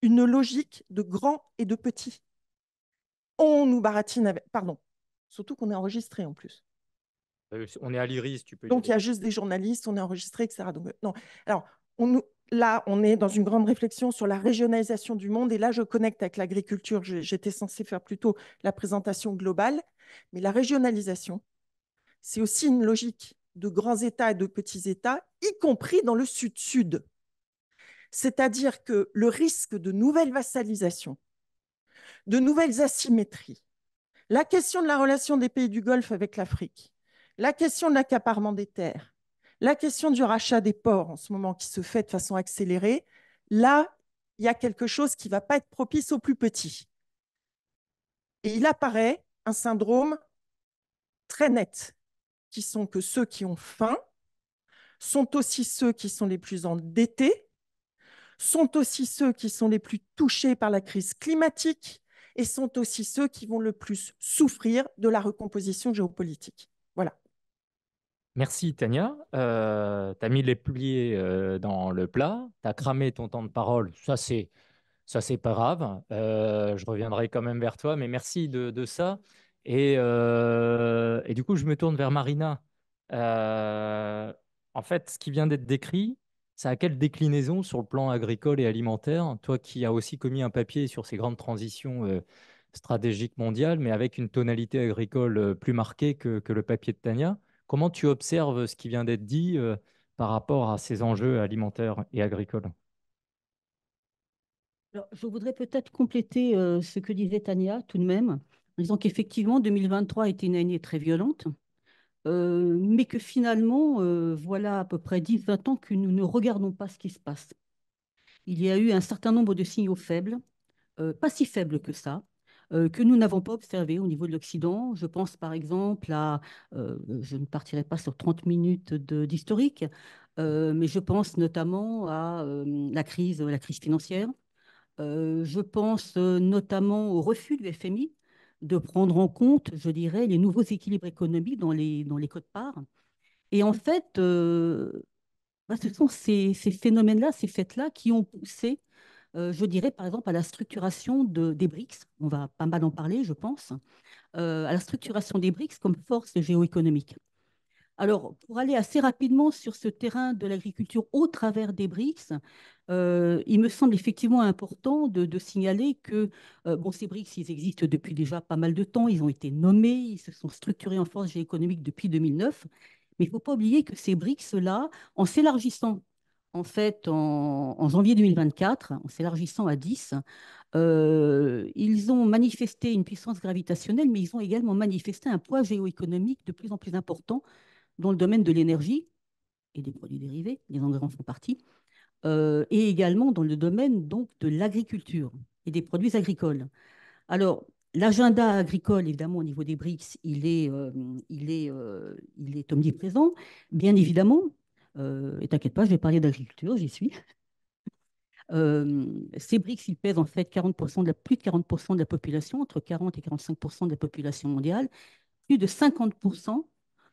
une logique de grand et de petit. On nous baratine avec... Pardon. Surtout qu'on est enregistré en plus. On est à l'Iris, tu peux y Donc, il y aller. a juste des journalistes, on est enregistré, etc. Donc, non. Alors, là, on est dans une grande réflexion sur la régionalisation du monde. Et là, je connecte avec l'agriculture. J'étais censée faire plutôt la présentation globale. Mais la régionalisation, c'est aussi une logique de grands États et de petits États, y compris dans le sud-sud. C'est-à-dire que le risque de nouvelles vassalisations, de nouvelles asymétries, la question de la relation des pays du Golfe avec l'Afrique, la question de l'accaparement des terres, la question du rachat des ports en ce moment qui se fait de façon accélérée, là, il y a quelque chose qui ne va pas être propice aux plus petits. Et il apparaît un syndrome très net, qui sont que ceux qui ont faim sont aussi ceux qui sont les plus endettés, sont aussi ceux qui sont les plus touchés par la crise climatique et sont aussi ceux qui vont le plus souffrir de la recomposition géopolitique. Voilà. Merci Tania. Tu as mis les pliés dans le plat, tu as cramé ton temps de parole. Ça, c'est pas grave. Je reviendrai quand même vers toi, mais merci de ça. Et du coup, je me tourne vers Marina. En fait, ce qui vient d'être décrit, ça a quelle déclinaison sur le plan agricole et alimentaire? Toi qui as aussi commis un papier sur ces grandes transitions stratégiques mondiales, mais avec une tonalité agricole plus marquée que le papier de Tania, comment tu observes ce qui vient d'être dit par rapport à ces enjeux alimentaires et agricoles? Alors, je voudrais peut-être compléter ce que disait Tania tout de même, en disant qu'effectivement, 2023 a été une année très violente, mais que finalement, voilà à peu près 10-20 ans que nous ne regardons pas ce qui se passe. Il y a eu un certain nombre de signaux faibles, pas si faibles que ça, que nous n'avons pas observés au niveau de l'Occident. Je pense par exemple à, je ne partirai pas sur 30 minutes d'historique, mais je pense notamment à la crise financière. Je pense notamment au refus du FMI de prendre en compte, je dirais, les nouveaux équilibres économiques dans les quotes-parts. Et en fait, ce sont ces phénomènes-là, ces faits-là qui ont poussé, je dirais, par exemple, à la structuration des BRICS. On va pas mal en parler, je pense, à la structuration des BRICS comme force géoéconomique. Alors, pour aller assez rapidement sur ce terrain de l'agriculture au travers des BRICS, il me semble effectivement important de signaler que bon, ces BRICS, ils existent depuis déjà pas mal de temps, ils ont été nommés, ils se sont structurés en force géoéconomique depuis 2009, mais il ne faut pas oublier que ces BRICS-là, en s'élargissant en fait en janvier 2024, en s'élargissant à 10, Ils ont manifesté une puissance gravitationnelle, mais ils ont également manifesté un poids géoéconomique de plus en plus important dans le domaine de l'énergie et des produits dérivés, les engrais en font partie, et également dans le domaine donc de l'agriculture et des produits agricoles. Alors, l'agenda agricole, évidemment, au niveau des BRICS, il est omniprésent, bien évidemment. Et t'inquiète pas, je vais parler d'agriculture, j'y suis. Ces BRICS, ils pèsent en fait 40% plus de 40% de la population, entre 40 et 45% de la population mondiale, plus de 50%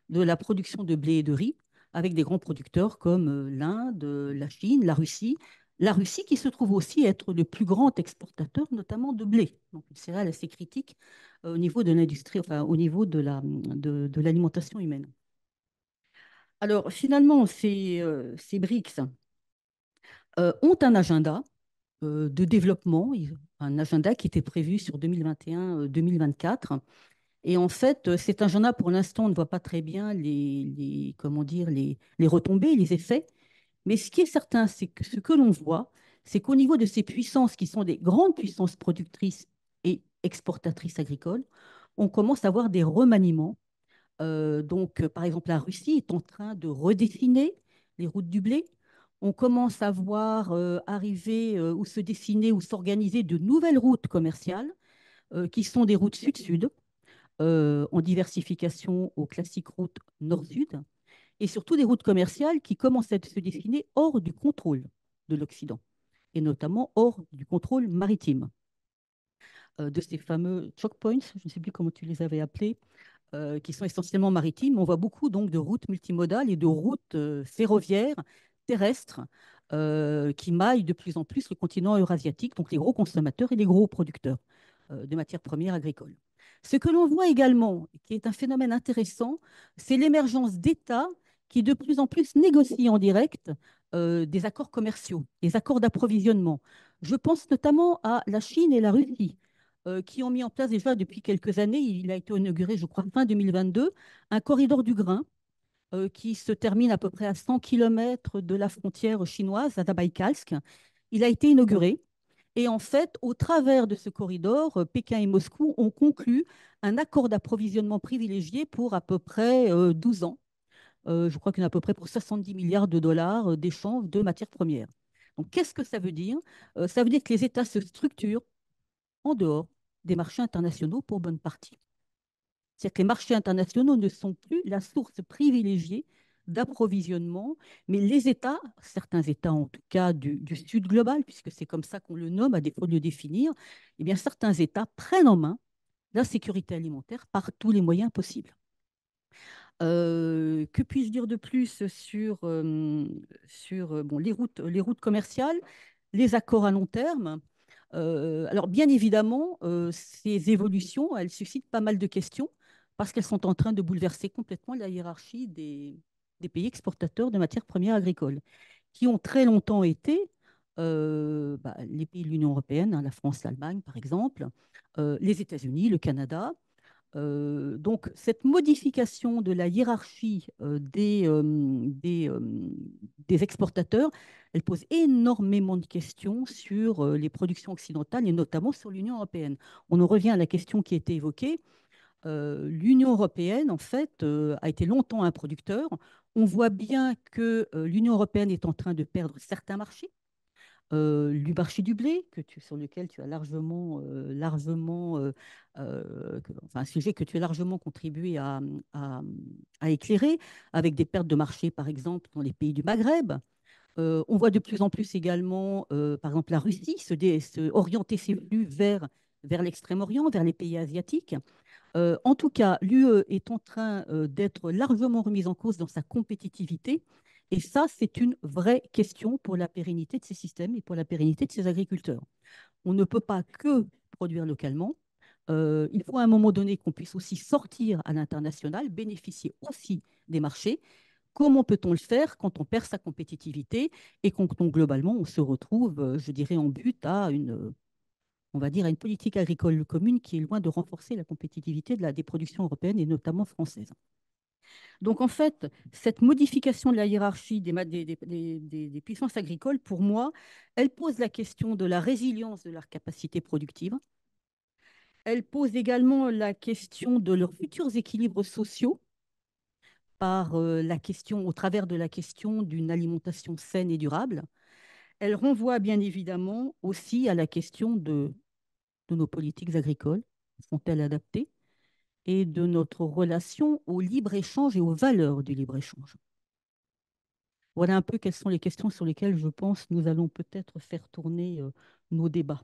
de la production de blé et de riz, avec des grands producteurs comme l'Inde, la Chine, la Russie. La Russie qui se trouve aussi être le plus grand exportateur, notamment de blé, donc une céréale assez critique au niveau de l'industrie, enfin au niveau de l'alimentation humaine. Alors finalement, ces BRICS ont un agenda de développement, un agenda qui était prévu sur 2021-2024. Et en fait, cet agenda, pour l'instant, on ne voit pas très bien comment dire, les retombées, les effets. Mais ce qui est certain, c'est que ce que l'on voit, c'est qu'au niveau de ces puissances qui sont des grandes puissances productrices et exportatrices agricoles, on commence à voir des remaniements. Par exemple, la Russie est en train de redessiner les routes du blé. On commence à voir arriver ou se dessiner ou s'organiser de nouvelles routes commerciales qui sont des routes sud-sud en diversification aux classiques routes nord-sud et surtout des routes commerciales qui commencent à se dessiner hors du contrôle de l'Occident et notamment hors du contrôle maritime de ces fameux choke points, je ne sais plus comment tu les avais appelés, qui sont essentiellement maritimes. On voit beaucoup donc de routes multimodales et de routes ferroviaires, terrestres, qui maillent de plus en plus le continent eurasiatique, donc les gros consommateurs et les gros producteurs de matières premières agricoles. Ce que l'on voit également, qui est un phénomène intéressant, c'est l'émergence d'États qui de plus en plus négocient en direct des accords commerciaux, des accords d'approvisionnement. Je pense notamment à la Chine et la Russie, qui ont mis en place déjà depuis quelques années, il a été inauguré, je crois, fin 2022, un corridor du grain qui se termine à peu près à 100 km de la frontière chinoise, à Zabaïkalsk. Il a été inauguré. Et en fait, au travers de ce corridor, Pékin et Moscou ont conclu un accord d'approvisionnement privilégié pour à peu près 12 ans. Je crois qu'il y en a à peu près pour 70 milliards de dollars d'échange de matières premières. Donc, qu'est-ce que ça veut dire? Ça veut dire que les États se structurent en dehors des marchés internationaux pour bonne partie. C'est-à-dire que les marchés internationaux ne sont plus la source privilégiée d'approvisionnement, mais les États, certains États en tout cas du Sud global, puisque c'est comme ça qu'on le nomme, à défaut de le définir, eh bien certains États prennent en main la sécurité alimentaire par tous les moyens possibles. Que puis-je dire de plus sur bon, les routes commerciales, les accords à long terme? Alors, bien évidemment, ces évolutions, elles suscitent pas mal de questions parce qu'elles sont en train de bouleverser complètement la hiérarchie des pays exportateurs de matières premières agricoles, qui ont très longtemps été les pays de l'Union européenne, hein, la France, l'Allemagne, par exemple, les États-Unis, le Canada. Donc, cette modification de la hiérarchie des exportateurs, elle pose énormément de questions sur les productions occidentales et notamment sur l'Union européenne. On en revient à la question qui a été évoquée. L'Union européenne, en fait, a été longtemps un producteur. On voit bien que l'Union européenne est en train de perdre certains marchés du marché du blé, sur lequel tu as enfin, un sujet que tu as largement contribué à éclairer, avec des pertes de marché, par exemple, dans les pays du Maghreb. On voit de plus en plus également, par exemple, la Russie orienter ses flux vers l'Extrême-Orient, vers les pays asiatiques. En tout cas, l'UE est en train d'être largement remise en cause dans sa compétitivité. Et ça, c'est une vraie question pour la pérennité de ces systèmes et pour la pérennité de ces agriculteurs. On ne peut pas que produire localement. Il faut à un moment donné qu'on puisse aussi sortir à l'international, bénéficier aussi des marchés. Comment peut-on le faire quand on perd sa compétitivité et quand globalement on se retrouve, je dirais, en but à on va dire, à une politique agricole commune qui est loin de renforcer la compétitivité des productions européennes et notamment françaises. Donc, en fait, cette modification de la hiérarchie des puissances agricoles, pour moi, elle pose la question de la résilience de leur capacité productive. Elle pose également la question de leurs futurs équilibres sociaux au travers de la question d'une alimentation saine et durable. Elle renvoie bien évidemment aussi à la question de nos politiques agricoles, sont-elles adaptées, et de notre relation au libre-échange et aux valeurs du libre-échange. Voilà un peu quelles sont les questions sur lesquelles je pense nous allons peut-être faire tourner nos débats.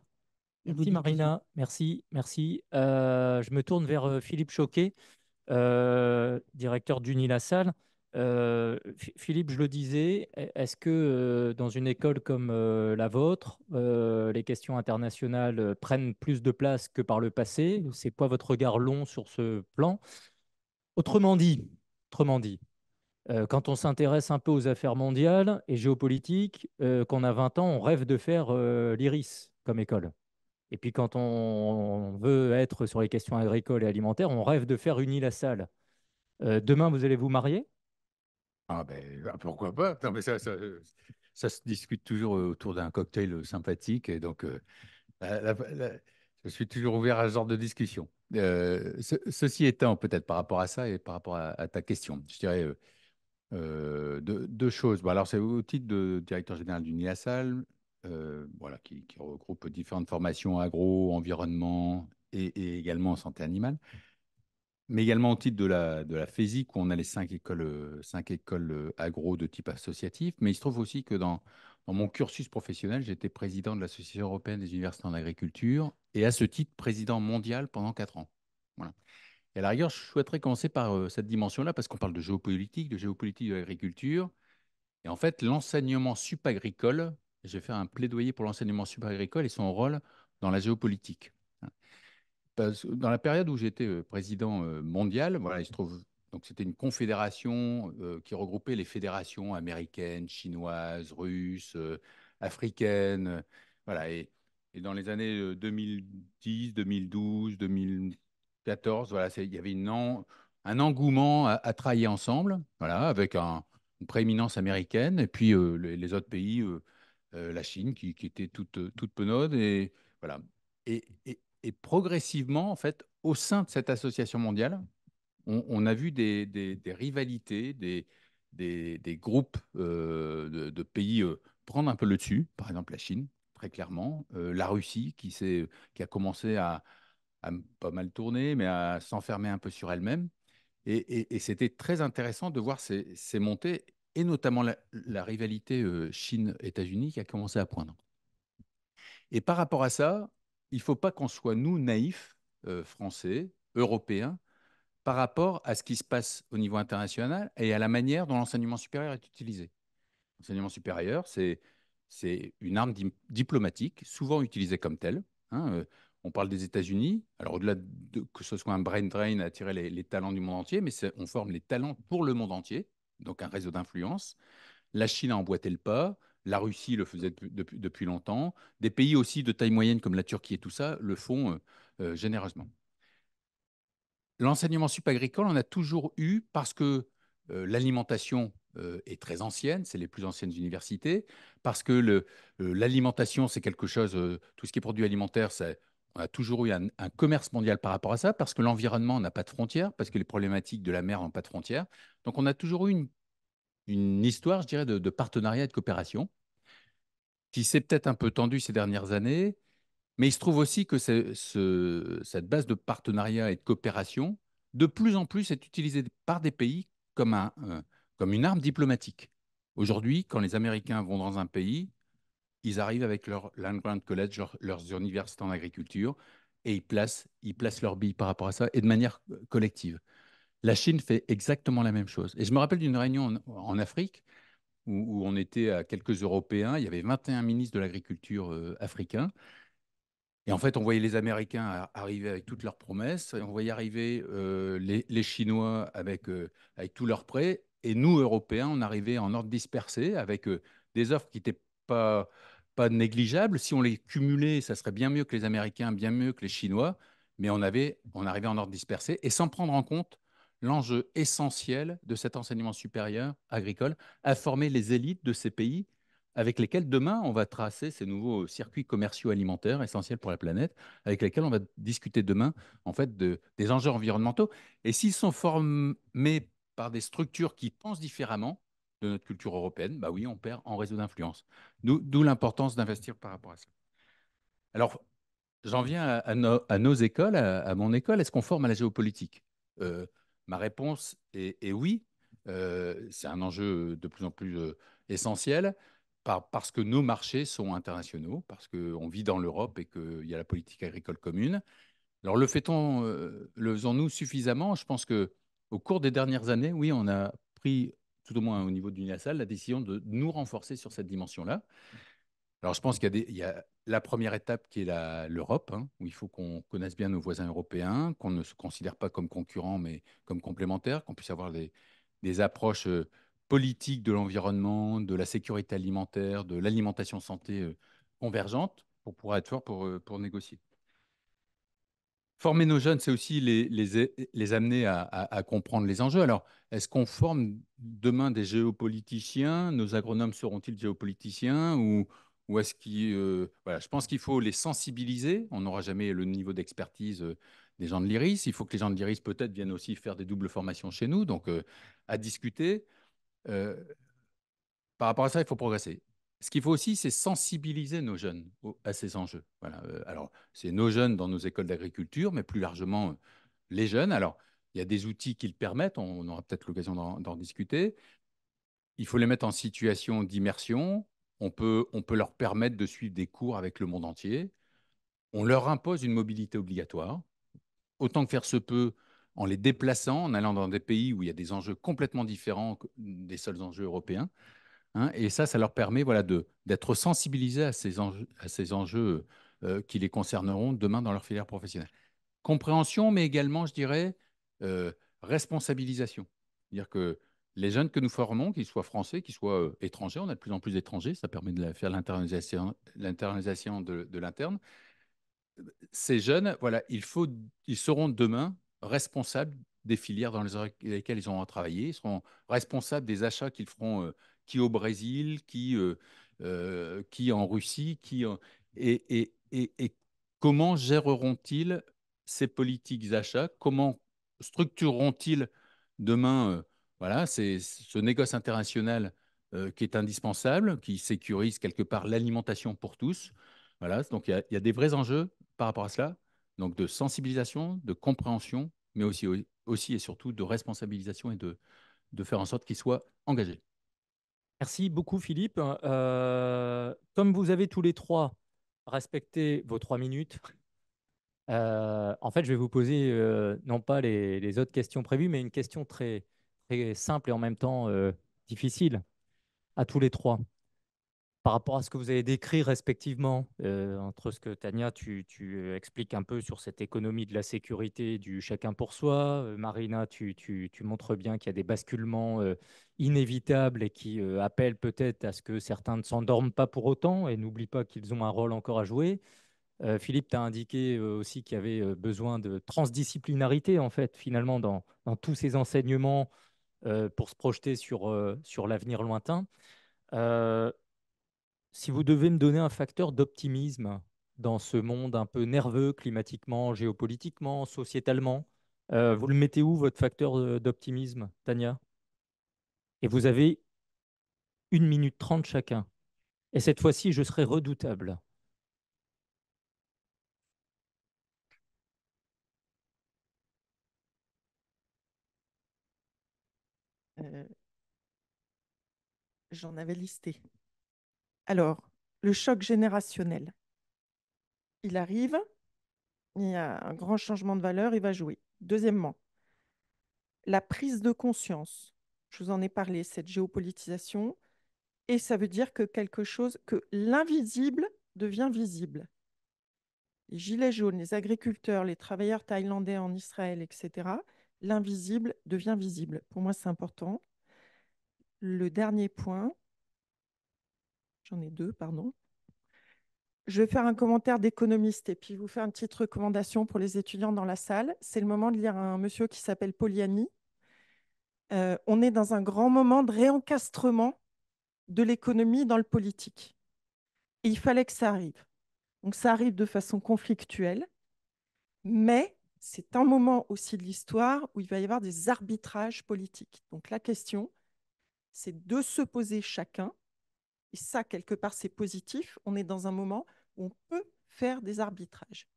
Merci Marina, merci, merci. Je me tourne vers Philippe Choquet, directeur d'Unilassal. Philippe, je le disais, est-ce que dans une école comme la vôtre, les questions internationales prennent plus de place que par le passé? C'est quoi votre regard long sur ce plan? Autrement dit, autrement dit, quand on s'intéresse un peu aux affaires mondiales et géopolitiques, qu'on a 20 ans, on rêve de faire l'IRIS comme école. Et puis quand on veut être sur les questions agricoles et alimentaires, on rêve de faire Unilassal. Demain, vous allez vous marier? Ah ben, pourquoi pas? Non, mais ça se discute toujours autour d'un cocktail sympathique. Et donc, je suis toujours ouvert à ce genre de discussion. Ceci étant, peut-être par rapport à ça et par rapport à ta question, je dirais deux choses. Bon, alors, c'est au titre de directeur général du NIASAL, voilà, qui regroupe différentes formations agro, environnement et également santé animale, mais également au titre de la FESIC, où on a les cinq écoles agro de type associatif. Mais il se trouve aussi que dans mon cursus professionnel, j'étais président de l'Association européenne des universités en agriculture et à ce titre, président mondial pendant 4 ans. Voilà. Et à la rigueur, je souhaiterais commencer par cette dimension-là, parce qu'on parle de géopolitique de l'agriculture. Et en fait, l'enseignement subagricole, je vais faire un plaidoyer pour l'enseignement subagricole et son rôle dans la géopolitique. Dans la période où j'étais président mondial, voilà, il se trouve, donc c'était une confédération qui regroupait les fédérations américaines, chinoises, russes, africaines, voilà. Et dans les années 2010, 2012, 2014, voilà, il y avait un engouement à travailler ensemble, voilà, avec une prééminence américaine, et puis les autres pays, la Chine qui était toute penaude, et voilà. Et progressivement, en fait, au sein de cette association mondiale, on a vu des rivalités, des groupes de pays prendre un peu le dessus. Par exemple, la Chine, très clairement. La Russie, qui a commencé à pas mal tourner, mais à s'enfermer un peu sur elle-même. Et c'était très intéressant de voir ces montées, et notamment la rivalité Chine-États-Unis qui a commencé à poindre. Et par rapport à ça, il ne faut pas qu'on soit, nous, naïfs, français, européens, par rapport à ce qui se passe au niveau international et à la manière dont l'enseignement supérieur est utilisé. L'enseignement supérieur, c'est une arme diplomatique, souvent utilisée comme telle, hein. On parle des États-Unis, alors au-delà de que ce soit un brain drain à attirer les talents du monde entier, mais on forme les talents pour le monde entier, donc un réseau d'influence. La Chine a emboîté le pas. La Russie le faisait depuis longtemps. Des pays aussi de taille moyenne comme la Turquie et tout ça le font généreusement. L'enseignement subagricole, on a toujours eu parce que l'alimentation est très ancienne, c'est les plus anciennes universités, parce que l'alimentation, c'est quelque chose, tout ce qui est produit alimentaire, on a toujours eu un commerce mondial par rapport à ça, parce que l'environnement n'a pas de frontières, parce que les problématiques de la mer n'ont pas de frontières. Donc on a toujours eu une histoire, je dirais, de partenariat et de coopération qui s'est peut-être un peu tendue ces dernières années, mais il se trouve aussi que cette base de partenariat et de coopération, de plus en plus, est utilisée par des pays comme une arme diplomatique. Aujourd'hui, quand les Américains vont dans un pays, ils arrivent avec leur Land Grant College, leurs universités en agriculture, et ils placent leurs billes par rapport à ça, et de manière collective. La Chine fait exactement la même chose. Et je me rappelle d'une réunion en Afrique où on était à quelques Européens, il y avait 21 ministres de l'agriculture africains. Et en fait, on voyait les Américains arriver avec toutes leurs promesses, et on voyait arriver les Chinois avec tous leurs prêts, et nous, Européens, on arrivait en ordre dispersé avec des offres qui n'étaient pas négligeables. Si on les cumulait, ça serait bien mieux que les Américains, bien mieux que les Chinois, mais on arrivait en ordre dispersé et sans prendre en compte l'enjeu essentiel de cet enseignement supérieur agricole, à former les élites de ces pays avec lesquels demain on va tracer ces nouveaux circuits commerciaux alimentaires essentiels pour la planète, avec lesquels on va discuter demain en fait des enjeux environnementaux. Et s'ils sont formés par des structures qui pensent différemment de notre culture européenne, bah oui, on perd en réseau d'influence. D'où l'importance d'investir par rapport à ça. Alors, j'en viens à nos écoles, à mon école. Est-ce qu'on forme à la géopolitique? Euh, Ma réponse est oui. C'est un enjeu de plus en plus essentiel parce que nos marchés sont internationaux, parce qu'on vit dans l'Europe et qu'il y a la politique agricole commune. Alors, le faisons-nous suffisamment? Je pense que au cours des dernières années, oui, on a pris, tout au moins au niveau de l'UNIASAL, la décision de nous renforcer sur cette dimension-là. Alors, je pense il y a la première étape qui est l'Europe, hein, où il faut qu'on connaisse bien nos voisins européens, qu'on ne se considère pas comme concurrents, mais comme complémentaires, qu'on puisse avoir des approches politiques de l'environnement, de la sécurité alimentaire, de l'alimentation santé convergentes pour pouvoir être fort pour négocier. Former nos jeunes, c'est aussi les amener à comprendre les enjeux. Alors, est-ce qu'on forme demain des géopoliticiens? Nos agronomes seront-ils géopoliticiens ou est-ce qu'ils... voilà, je pense qu'il faut les sensibiliser. On n'aura jamais le niveau d'expertise des gens de l'IRIS. Il faut que les gens de l'IRIS peut-être viennent aussi faire des doubles formations chez nous, donc à discuter. Euh, Par rapport à ça, il faut progresser. Ce qu'il faut aussi, c'est sensibiliser nos jeunes à ces enjeux. Voilà. Alors, c'est nos jeunes dans nos écoles d'agriculture, mais plus largement les jeunes. Alors, il y a des outils qui le permettent, on aura peut-être l'occasion d'en discuter. Il faut les mettre en situation d'immersion. On peut leur permettre de suivre des cours avec le monde entier. On leur impose une mobilité obligatoire, autant que faire se peut, en les déplaçant, en allant dans des pays où il y a des enjeux complètement différents des seuls enjeux européens. Hein, et ça leur permet voilà, d'être sensibilisés à ces enjeux qui les concerneront demain dans leur filière professionnelle. Compréhension, mais également, je dirais, responsabilisation. C'est-à-dire que les jeunes que nous formons, qu'ils soient français, qu'ils soient étrangers, on a de plus en plus d'étrangers, ça permet de faire l'internalisation de l'interne. Ces jeunes, voilà, ils seront demain responsables des filières dans lesquelles ils auront travaillé. Ils seront responsables des achats qu'ils feront, qui au Brésil, qui en Russie, et comment géreront-ils ces politiques d'achats? Comment structureront-ils demain, voilà, ce négoce international qui est indispensable, qui sécurise quelque part l'alimentation pour tous. Voilà, donc il y a des vrais enjeux par rapport à cela, donc de sensibilisation, de compréhension, mais aussi et surtout de responsabilisation et de faire en sorte qu'ils soient engagés. Merci beaucoup, Philippe. Comme vous avez tous les trois respecté vos 3 minutes, en fait, je vais vous poser non pas les autres questions prévues, mais une question très, très simple et en même temps difficile à tous les trois. Par rapport à ce que vous avez décrit respectivement, entre ce que Tania, tu expliques un peu sur cette économie de la sécurité du chacun pour soi, Marina, tu montres bien qu'il y a des basculements inévitables et qui appellent peut-être à ce que certains ne s'endorment pas pour autant et n'oublient pas qu'ils ont un rôle encore à jouer. Philippe, tu as indiqué aussi qu'il y avait besoin de transdisciplinarité, en fait, finalement, dans tous ces enseignements pour se projeter sur l'avenir lointain. Euh, Si vous devez me donner un facteur d'optimisme dans ce monde un peu nerveux climatiquement, géopolitiquement, sociétalement, vous le mettez où, votre facteur d'optimisme, Tania? Et vous avez 1 minute 30 chacun. Et cette fois-ci, je serai redoutable. Euh, J'en avais listé. Alors, le choc générationnel, il arrive, il y a un grand changement de valeur, il va jouer. Deuxièmement, la prise de conscience. Je vous en ai parlé, cette géopolitisation. Et ça veut dire que l'invisible devient visible. Les gilets jaunes, les agriculteurs, les travailleurs thaïlandais en Israël, etc., l'invisible devient visible. Pour moi, c'est important. Le dernier point, j'en ai deux, pardon. Je vais faire un commentaire d'économiste et puis vous faire une petite recommandation pour les étudiants dans la salle. C'est le moment de lire un monsieur qui s'appelle Poliani, on est dans un grand moment de réencastrement de l'économie dans le politique. Et il fallait que ça arrive. Donc ça arrive de façon conflictuelle, mais c'est un moment aussi de l'histoire où il va y avoir des arbitrages politiques. Donc la question, c'est de se poser chacun, et ça, quelque part, c'est positif. On est dans un moment où on peut faire des arbitrages.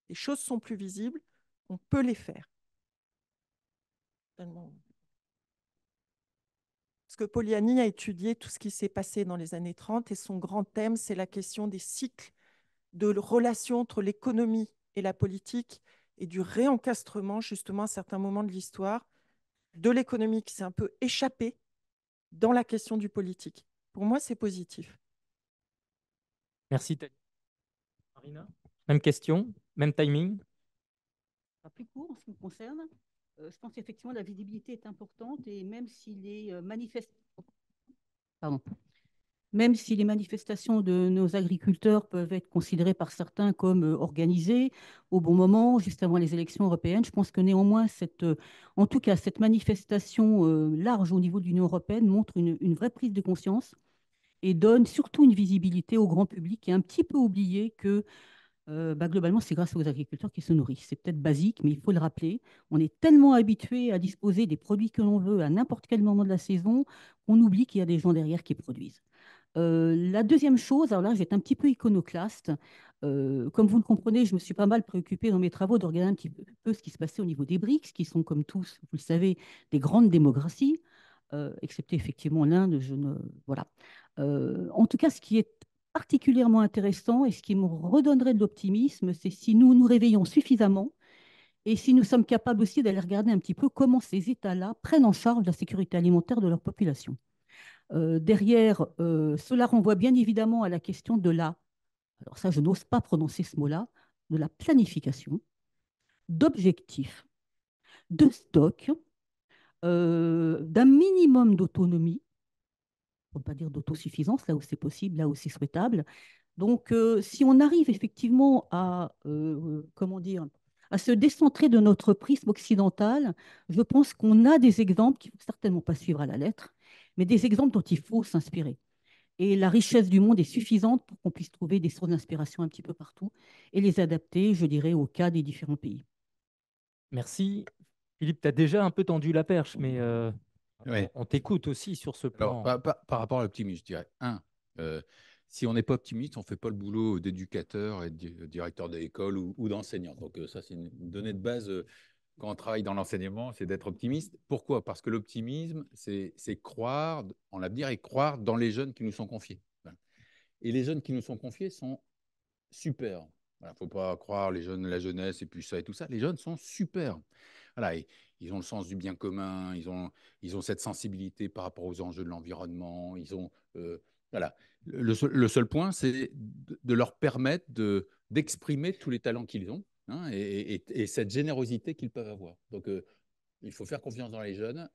Les choses sont plus visibles, on peut les faire. Tellement. Parce que Poliani a étudié tout ce qui s'est passé dans les années 30 et son grand thème, c'est la question des cycles de relation entre l'économie et la politique et du réencastrement, justement, à certains moments de l'histoire, de l'économie qui s'est un peu échappée dans la question du politique. Pour moi, c'est positif. Merci, Tania. Marina, même question, même timing. Pas plus court en ce qui me concerne. Je pense qu'effectivement, la visibilité est importante et même si les même si les manifestations de nos agriculteurs peuvent être considérées par certains comme organisées au bon moment, juste avant les élections européennes, je pense que néanmoins, en tout cas, cette manifestation large au niveau de l'Union européenne montre une vraie prise de conscience et donne surtout une visibilité au grand public qui est un petit peu oublié que globalement, c'est grâce aux agriculteurs qui se nourrissent. C'est peut-être basique, mais il faut le rappeler. On est tellement habitué à disposer des produits que l'on veut à n'importe quel moment de la saison qu'on oublie qu'il y a des gens derrière qui produisent. La deuxième chose, alors là, je vais être un petit peu iconoclaste. Comme vous le comprenez, je me suis pas mal préoccupée dans mes travaux de regarder un petit peu ce qui se passait au niveau des BRICS, qui sont, comme tous, vous le savez, des grandes démocraties, excepté effectivement l'Inde. Voilà. En tout cas, ce qui est particulièrement intéressant et ce qui me redonnerait de l'optimisme, c'est si nous nous réveillons suffisamment et si nous sommes capables aussi d'aller regarder un petit peu comment ces États-là prennent en charge la sécurité alimentaire de leur population. Derrière, cela renvoie bien évidemment à la question alors ça je n'ose pas prononcer ce mot-là, de la planification, d'objectifs, de stock, d'un minimum d'autonomie, pour ne pas dire d'autosuffisance, là où c'est possible, là où c'est souhaitable. Donc, si on arrive effectivement comment dire, à se décentrer de notre prisme occidental, je pense qu'on a des exemples qui ne vont certainement pas suivre à la lettre, mais des exemples dont il faut s'inspirer. Et la richesse du monde est suffisante pour qu'on puisse trouver des sources d'inspiration un petit peu partout et les adapter, je dirais, au cas des différents pays. Merci. Philippe, tu as déjà un peu tendu la perche, mais Ouais. on t'écoute aussi sur ce plan. Alors, par rapport à l'optimisme, je dirais, si on n'est pas optimiste, on ne fait pas le boulot d'éducateur et de directeur d'école ou d'enseignant. Donc, ça, c'est une donnée de base quand on travaille dans l'enseignement, c'est d'être optimiste. Pourquoi? Parce que l'optimisme, c'est croire en l'avenir et croire dans les jeunes qui nous sont confiés. Voilà. Et les jeunes qui nous sont confiés sont super. Il ne faut pas croire les jeunes, la jeunesse et puis ça et tout ça. Les jeunes sont super. Voilà, ils ont le sens du bien commun, ils ont cette sensibilité par rapport aux enjeux de l'environnement. Voilà. Le seul point, c'est de leur permettre d'exprimer tous les talents qu'ils ont, hein, et cette générosité qu'ils peuvent avoir. Donc, il faut faire confiance dans les jeunes.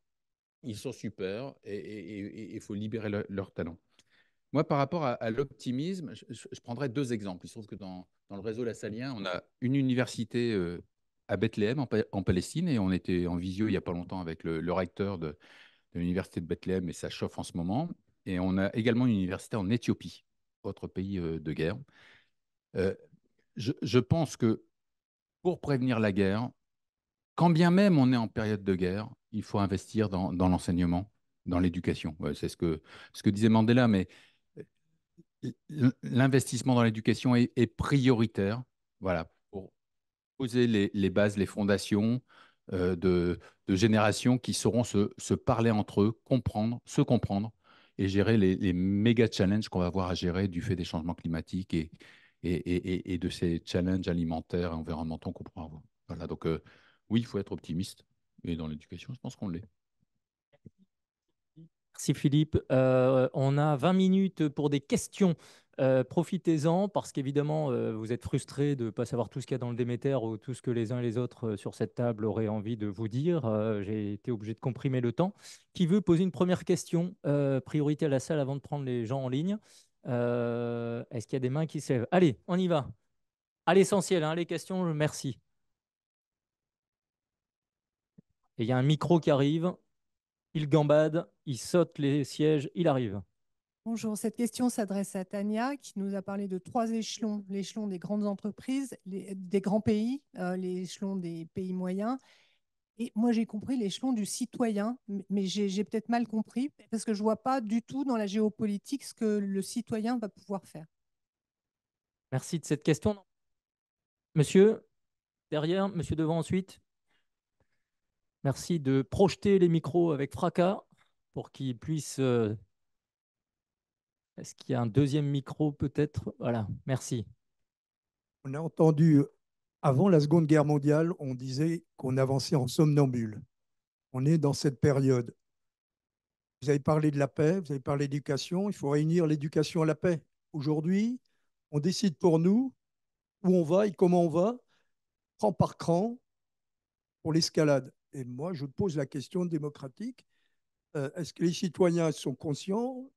Ils sont super et il faut libérer leurs talents. Moi, par rapport à l'optimisme, je prendrais deux exemples. Il se trouve que dans le réseau Lassalien, on a une université à Bethléem, en Palestine, et on était en visio il n'y a pas longtemps avec le recteur de l'université de Bethléem, et ça chauffe en ce moment. Et on a également une université en Éthiopie, autre pays de guerre. Euh, je pense que pour prévenir la guerre, quand bien même on est en période de guerre, il faut investir dans l'enseignement, dans l'éducation. Ouais, c'est ce que disait Mandela, mais l'investissement dans l'éducation est prioritaire, voilà, pour poser les bases, les fondations de générations qui sauront se parler entre eux, se comprendre et gérer les méga challenges qu'on va avoir à gérer du fait des changements climatiques et de ces challenges alimentaires et environnementaux qu'on pourra avoir. Voilà, donc oui, il faut être optimiste. Et dans l'éducation, je pense qu'on l'est. Merci Philippe. On a 20 minutes pour des questions. Profitez-en parce qu'évidemment, vous êtes frustrés de ne pas savoir tout ce qu'il y a dans le Déméter ou tout ce que les uns et les autres sur cette table auraient envie de vous dire. J'ai été obligé de comprimer le temps. Qui veut poser une première question? Priorité à la salle avant de prendre les gens en ligne. Est-ce qu'il y a des mains qui se lèvent? Allez, on y va. À l'essentiel, hein, les questions, merci. Et il y a un micro qui arrive. il gambade, il saute les sièges, il arrive. Bonjour, cette question s'adresse à Tania qui nous a parlé de 3 échelons. L'échelon des grandes entreprises, des grands pays, l'échelon des pays moyens. Et moi, j'ai compris l'échelon du citoyen, mais j'ai peut-être mal compris parce que je ne vois pas du tout dans la géopolitique ce que le citoyen va pouvoir faire. Merci de cette question. Monsieur, derrière, monsieur devant ensuite. Merci de projeter les micros avec fracas pour qu'ils puissent... Est-ce qu'il y a un deuxième micro peut-être? Voilà, merci. On a entendu, avant la Seconde Guerre mondiale, on disait qu'on avançait en somnambule. On est dans cette période. Vous avez parlé de la paix, vous avez parlé d'éducation. Il faut réunir l'éducation à la paix. Aujourd'hui, on décide pour nous où on va et comment on va, cran par cran, pour l'escalade. Et moi, je pose la question démocratique. Est-ce que les citoyens sont conscients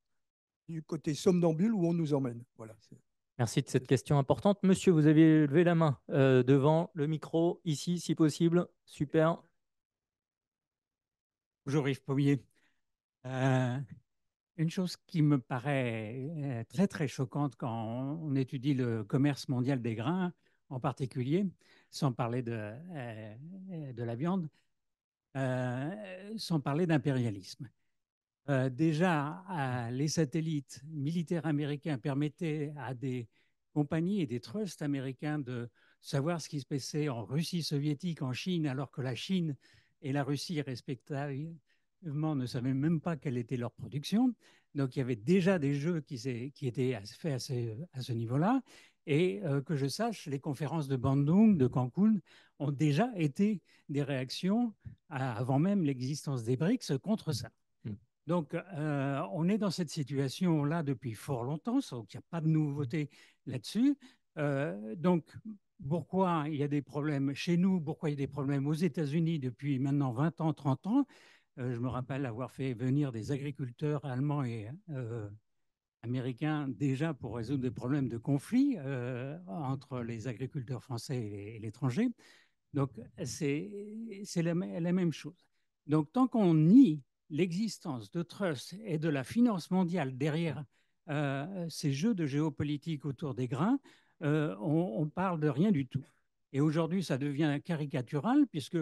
du côté somnambule où on nous emmène? Voilà. Merci de cette question importante. Monsieur, vous avez levé la main devant le micro, ici, si possible. Super. Bonjour Yves Pommier. Une chose qui me paraît très très choquante quand on étudie le commerce mondial des grains, en particulier, sans parler de la viande, sans parler d'impérialisme. Déjà, les satellites militaires américains permettaient à des compagnies et des trusts américains de savoir ce qui se passait en Russie soviétique, en Chine, alors que la Chine et la Russie, respectivement, ne savaient même pas quelle était leur production. Donc, il y avait déjà des jeux qui étaient faits à ce niveau-là. Et que je sache, les conférences de Bandung, de Cancun, ont déjà été des réactions, avant même l'existence des BRICS, contre ça. Donc, on est dans cette situation-là depuis fort longtemps, donc il n'y a pas de nouveauté là-dessus. Donc, pourquoi il y a des problèmes chez nous, pourquoi il y a des problèmes aux États-Unis depuis maintenant 20 ans, 30 ans? Je me rappelle avoir fait venir des agriculteurs allemands et américains déjà pour résoudre des problèmes de conflit entre les agriculteurs français et l'étranger. Donc, c'est la même chose. Donc, tant qu'on nie l'existence de trusts et de la finance mondiale derrière ces jeux de géopolitique autour des grains, on parle de rien du tout. Et aujourd'hui, ça devient caricatural puisque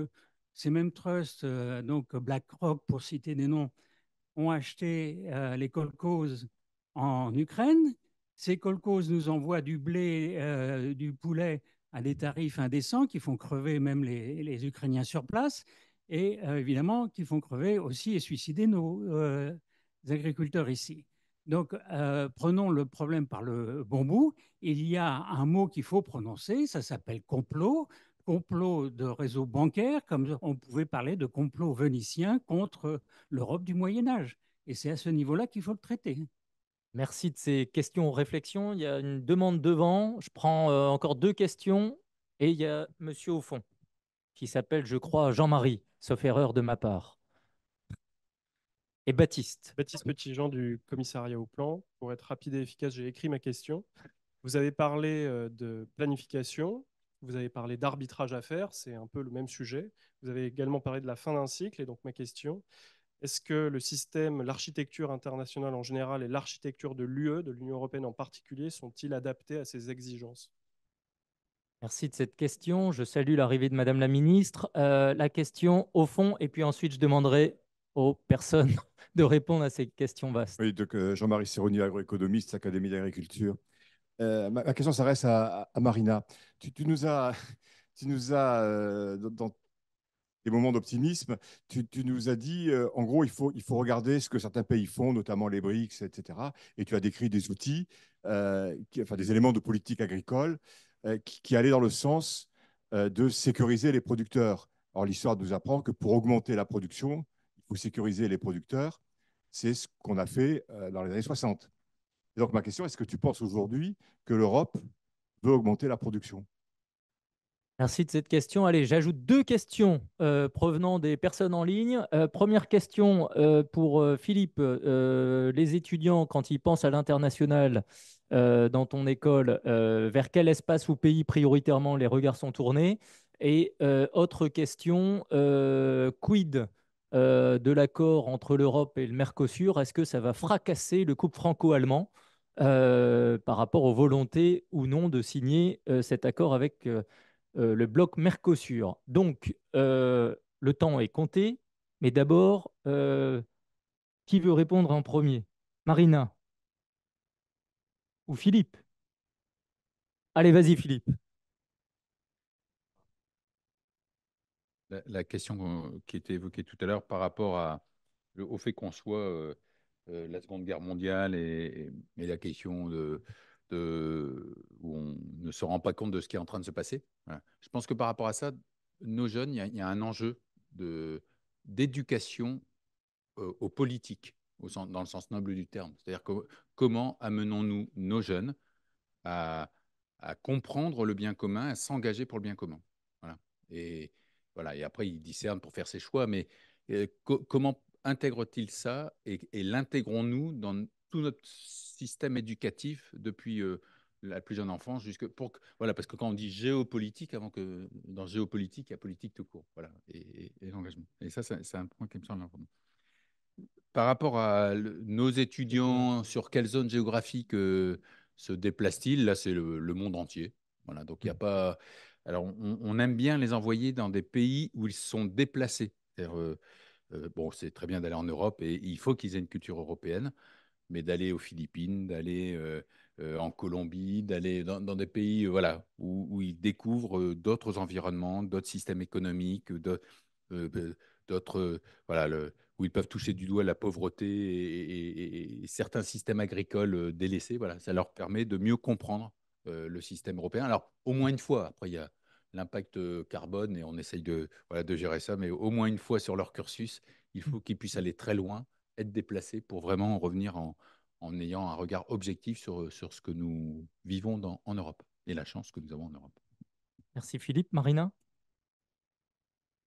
ces mêmes trusts, donc BlackRock pour citer des noms, ont acheté les kolkhozes en Ukraine. Ces kolkhozes nous envoient du blé, du poulet à des tarifs indécents qui font crever même les Ukrainiens sur place et évidemment qui font crever aussi et suicider nos agriculteurs ici. Donc, prenons le problème par le bon bout. Il y a un mot qu'il faut prononcer, ça s'appelle complot. Complot de réseau bancaire, comme on pouvait parler de complot vénitien contre l'Europe du Moyen-Âge. Et c'est à ce niveau-là qu'il faut le traiter. Merci de ces questions, réflexions. Il y a une demande devant. Je prends encore 2 questions. Et il y a monsieur au fond, qui s'appelle, je crois, Jean-Marie, sauf erreur de ma part. Et Baptiste. Baptiste Petitjean du commissariat au plan. Pour être rapide et efficace, j'ai écrit ma question. Vous avez parlé de planification, vous avez parlé d'arbitrage à faire, c'est un peu le même sujet. Vous avez également parlé de la fin d'un cycle, et donc ma question, est-ce que le système, l'architecture internationale en général et l'architecture de l'UE, de l'Union européenne en particulier, sont-ils adaptés à ces exigences? Merci de cette question. Je salue l'arrivée de Madame la Ministre. La question au fond, et puis ensuite je demanderai aux personnes de répondre à ces questions vastes. Oui, donc Jean-Marie Sironi, agroéconomiste, Académie d'agriculture. Ma question s'adresse à Marina. Tu nous as, dans des moments d'optimisme, tu nous as dit, en gros, il faut regarder ce que certains pays font, notamment les BRICS, etc. Et tu as décrit des outils, enfin des éléments de politique agricole qui allaient dans le sens de sécuriser les producteurs. Or, l'histoire nous apprend que pour augmenter la production, il faut sécuriser les producteurs. C'est ce qu'on a fait dans les années 60. Et donc, ma question, est-ce que tu penses aujourd'hui que l'Europe veut augmenter la production? Merci de cette question. Allez, j'ajoute 2 questions provenant des personnes en ligne. Première question pour Philippe. Les étudiants, quand ils pensent à l'international dans ton école, vers quel espace ou pays prioritairement les regards sont tournés? Et autre question, quid de l'accord entre l'Europe et le Mercosur, est-ce que ça va fracasser le couple franco-allemand par rapport aux volontés ou non de signer cet accord avec le bloc Mercosur? Donc, le temps est compté, mais d'abord, qui veut répondre en premier? Marina ou Philippe? Allez, vas-y, Philippe. La question qui était évoquée tout à l'heure par rapport au fait qu'on soit la Seconde Guerre mondiale et la question où on ne se rend pas compte de ce qui est en train de se passer. Voilà. Je pense que par rapport à ça, nos jeunes, il y a un enjeu d'éducation aux politiques, dans le sens noble du terme. C'est-à-dire comment amenons-nous nos jeunes à, à comprendre le bien commun, à s'engager pour le bien commun. Voilà. Et, voilà. Et après, ils discernent pour faire ses choix, mais comment intègre-t-il ça et l'intégrons-nous dans tout notre système éducatif depuis la plus jeune enfance voilà, parce que quand on dit géopolitique, avant que dans géopolitique, il y a politique tout court, voilà, et l'engagement. Et ça, c'est un point qui me semble important. Par rapport à nos étudiants, sur quelle zone géographique se déplacent-ils? Là, c'est le monde entier. Voilà, donc il n'y a pas. Alors, on aime bien les envoyer dans des pays où ils sont déplacés. Bon, c'est très bien d'aller en Europe et il faut qu'ils aient une culture européenne, mais d'aller aux Philippines, d'aller en Colombie, d'aller dans des pays voilà, où ils découvrent d'autres environnements, d'autres systèmes économiques, d'autres, voilà, où ils peuvent toucher du doigt la pauvreté et certains systèmes agricoles délaissés. Voilà, ça leur permet de mieux comprendre le système européen. Alors, au moins une fois, après, il y a l'impact carbone et on essaye voilà, de gérer ça, mais au moins une fois sur leur cursus, il faut qu'ils puissent aller très loin, être déplacés pour vraiment revenir en ayant un regard objectif sur ce que nous vivons en Europe et la chance que nous avons en Europe. Merci Philippe. Marina?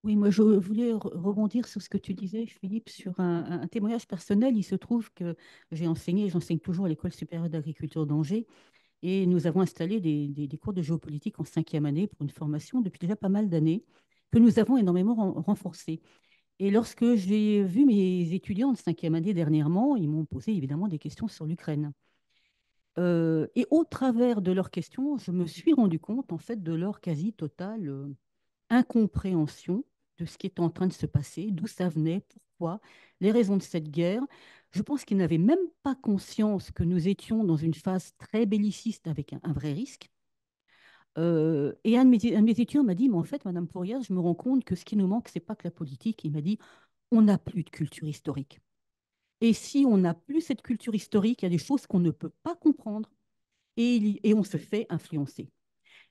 Oui, moi je voulais rebondir sur ce que tu disais, Philippe, sur un témoignage personnel. Il se trouve que j'enseigne toujours à l'École supérieure d'agriculture d'Angers, et nous avons installé des cours de géopolitique en 5e année pour une formation depuis déjà pas mal d'années, que nous avons énormément renforcée. Et lorsque j'ai vu mes étudiants de 5e année dernièrement, ils m'ont posé évidemment des questions sur l'Ukraine. Et au travers de leurs questions, je me suis rendu compte en fait de leur quasi totale incompréhension de ce qui est en train de se passer, d'où ça venait, pourquoi, les raisons de cette guerre. Je pense qu'ils n'avaient même pas conscience que nous étions dans une phase très belliciste avec un vrai risque. Et un de mes étudiants m'a dit, mais en fait, Madame Pourier, je me rends compte que ce qui nous manque, c'est pas que la politique. Il m'a dit, on n'a plus de culture historique. Et si on n'a plus cette culture historique, il y a des choses qu'on ne peut pas comprendre et on se fait influencer.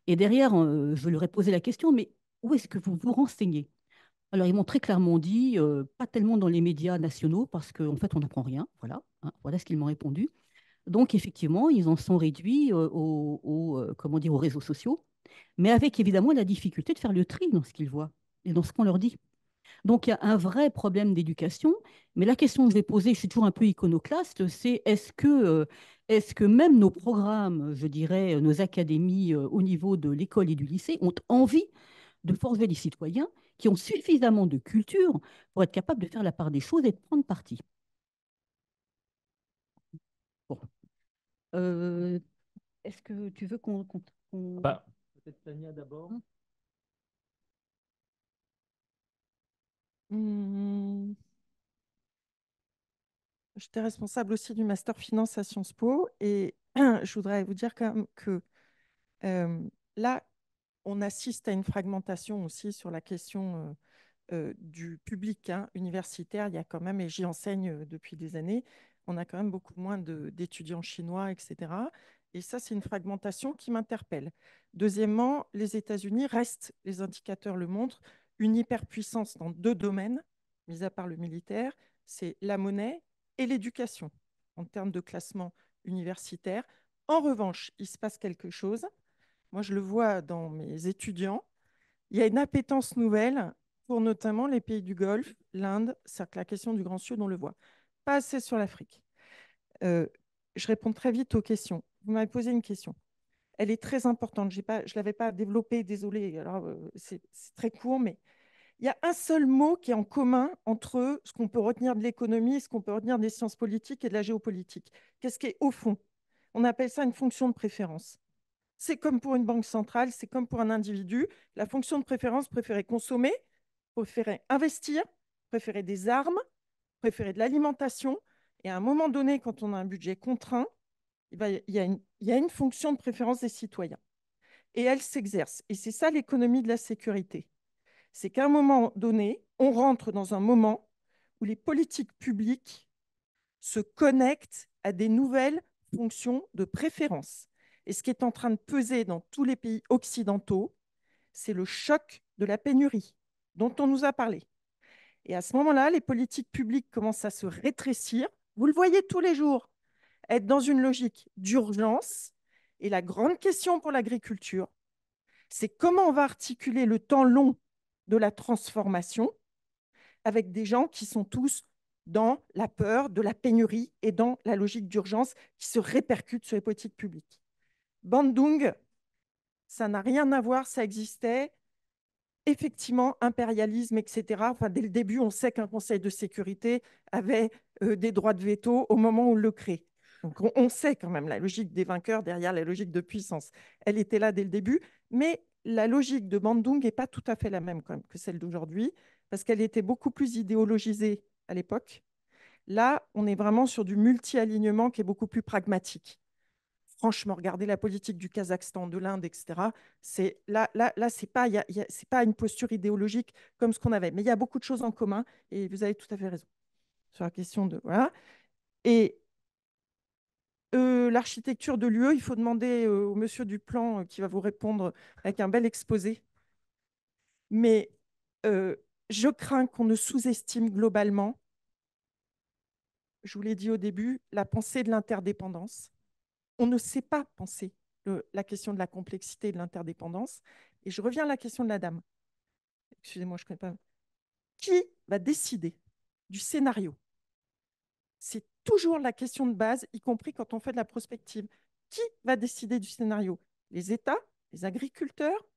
Et derrière, je leur ai posé la question, mais où est-ce que vous vous renseignez? Alors, ils m'ont très clairement dit, pas tellement dans les médias nationaux, parce qu'en fait, on n'apprend rien. Voilà, hein, voilà ce qu'ils m'ont répondu. Donc, effectivement, ils en sont réduits comment dire, aux réseaux sociaux, mais avec évidemment la difficulté de faire le tri dans ce qu'ils voient et dans ce qu'on leur dit. Donc, il y a un vrai problème d'éducation. Mais la question que je vais poser, je suis toujours un peu iconoclaste, c'est est-ce que même nos programmes, je dirais, nos académies au niveau de l'école et du lycée ont envie de forger des citoyens qui ont suffisamment de culture pour être capables de faire la part des choses et de prendre parti? Bon. Est-ce que tu veux qu'on... Bah, peut-être Tania d'abord. J'étais responsable aussi du master finance à Sciences Po et je voudrais vous dire quand même que là, on assiste à une fragmentation aussi sur la question du public universitaire. Il y a quand même, et j'y enseigne depuis des années, on a quand même beaucoup moins d'étudiants chinois, etc. Et ça, c'est une fragmentation qui m'interpelle. Deuxièmement, les États-Unis restent, les indicateurs le montrent, une hyperpuissance dans 2 domaines, mis à part le militaire, c'est la monnaie et l'éducation, en termes de classement universitaire. En revanche, il se passe quelque chose. Moi, je le vois dans mes étudiants. Il y a une appétence nouvelle pour notamment les pays du Golfe, l'Inde, c'est la question du Grand Sud, on le voit. Pas assez sur l'Afrique. Je réponds très vite aux questions. Vous m'avez posé une question. Elle est très importante. Je ne l'avais pas développée, désolée. Alors, c'est très court, mais Il y a un seul mot qui est en commun entre ce qu'on peut retenir de l'économie et ce qu'on peut retenir des sciences politiques et de la géopolitique. Qu'est-ce qui est au fond? On appelle ça une fonction de préférence. C'est comme pour une banque centrale, c'est comme pour un individu. La fonction de préférence, préférer consommer, préférer investir, préférer des armes, préférer de l'alimentation. Et à un moment donné, quand on a un budget contraint, il y a une fonction de préférence des citoyens. Et elle s'exerce. Et c'est ça l'économie de la sécurité. C'est qu'à un moment donné, on rentre dans un moment où les politiques publiques se connectent à des nouvelles fonctions de préférence. Et ce qui est en train de peser dans tous les pays occidentaux, c'est le choc de la pénurie dont on nous a parlé. Et à ce moment-là, les politiques publiques commencent à se rétrécir. Vous le voyez tous les jours, être dans une logique d'urgence. Et la grande question pour l'agriculture, c'est comment on va articuler le temps long de la transformation avec des gens qui sont tous dans la peur de la pénurie et dans la logique d'urgence qui se répercute sur les politiques publiques. Bandung, ça n'a rien à voir, ça existait. Effectivement, impérialisme, etc. Enfin, dès le début, on sait qu'un Conseil de sécurité avait des droits de veto au moment où on le crée. Donc, on sait quand même la logique des vainqueurs derrière la logique de puissance. Elle était là dès le début, mais la logique de Bandung n'est pas tout à fait la même quand même que celle d'aujourd'hui, parce qu'elle était beaucoup plus idéologisée à l'époque. Là, on est vraiment sur du multi-alignement qui est beaucoup plus pragmatique. Franchement, regardez la politique du Kazakhstan, de l'Inde, etc. Là, c'est pas une posture idéologique comme ce qu'on avait. Mais il y a beaucoup de choses en commun et vous avez tout à fait raison sur la question de... Voilà. Et l'architecture de l'UE, il faut demander au monsieur Duplan qui va vous répondre avec un bel exposé. Mais je crains qu'on ne sous-estime globalement, je vous l'ai dit au début, la pensée de l'interdépendance. On ne sait pas penser la question de la complexité et de l'interdépendance. Et je reviens à la question de la dame. Excusez-moi, je ne connais pas. Qui va décider du scénario? C'est toujours la question de base, y compris quand on fait de la prospective. Qui va décider du scénario? Les États, les agriculteurs?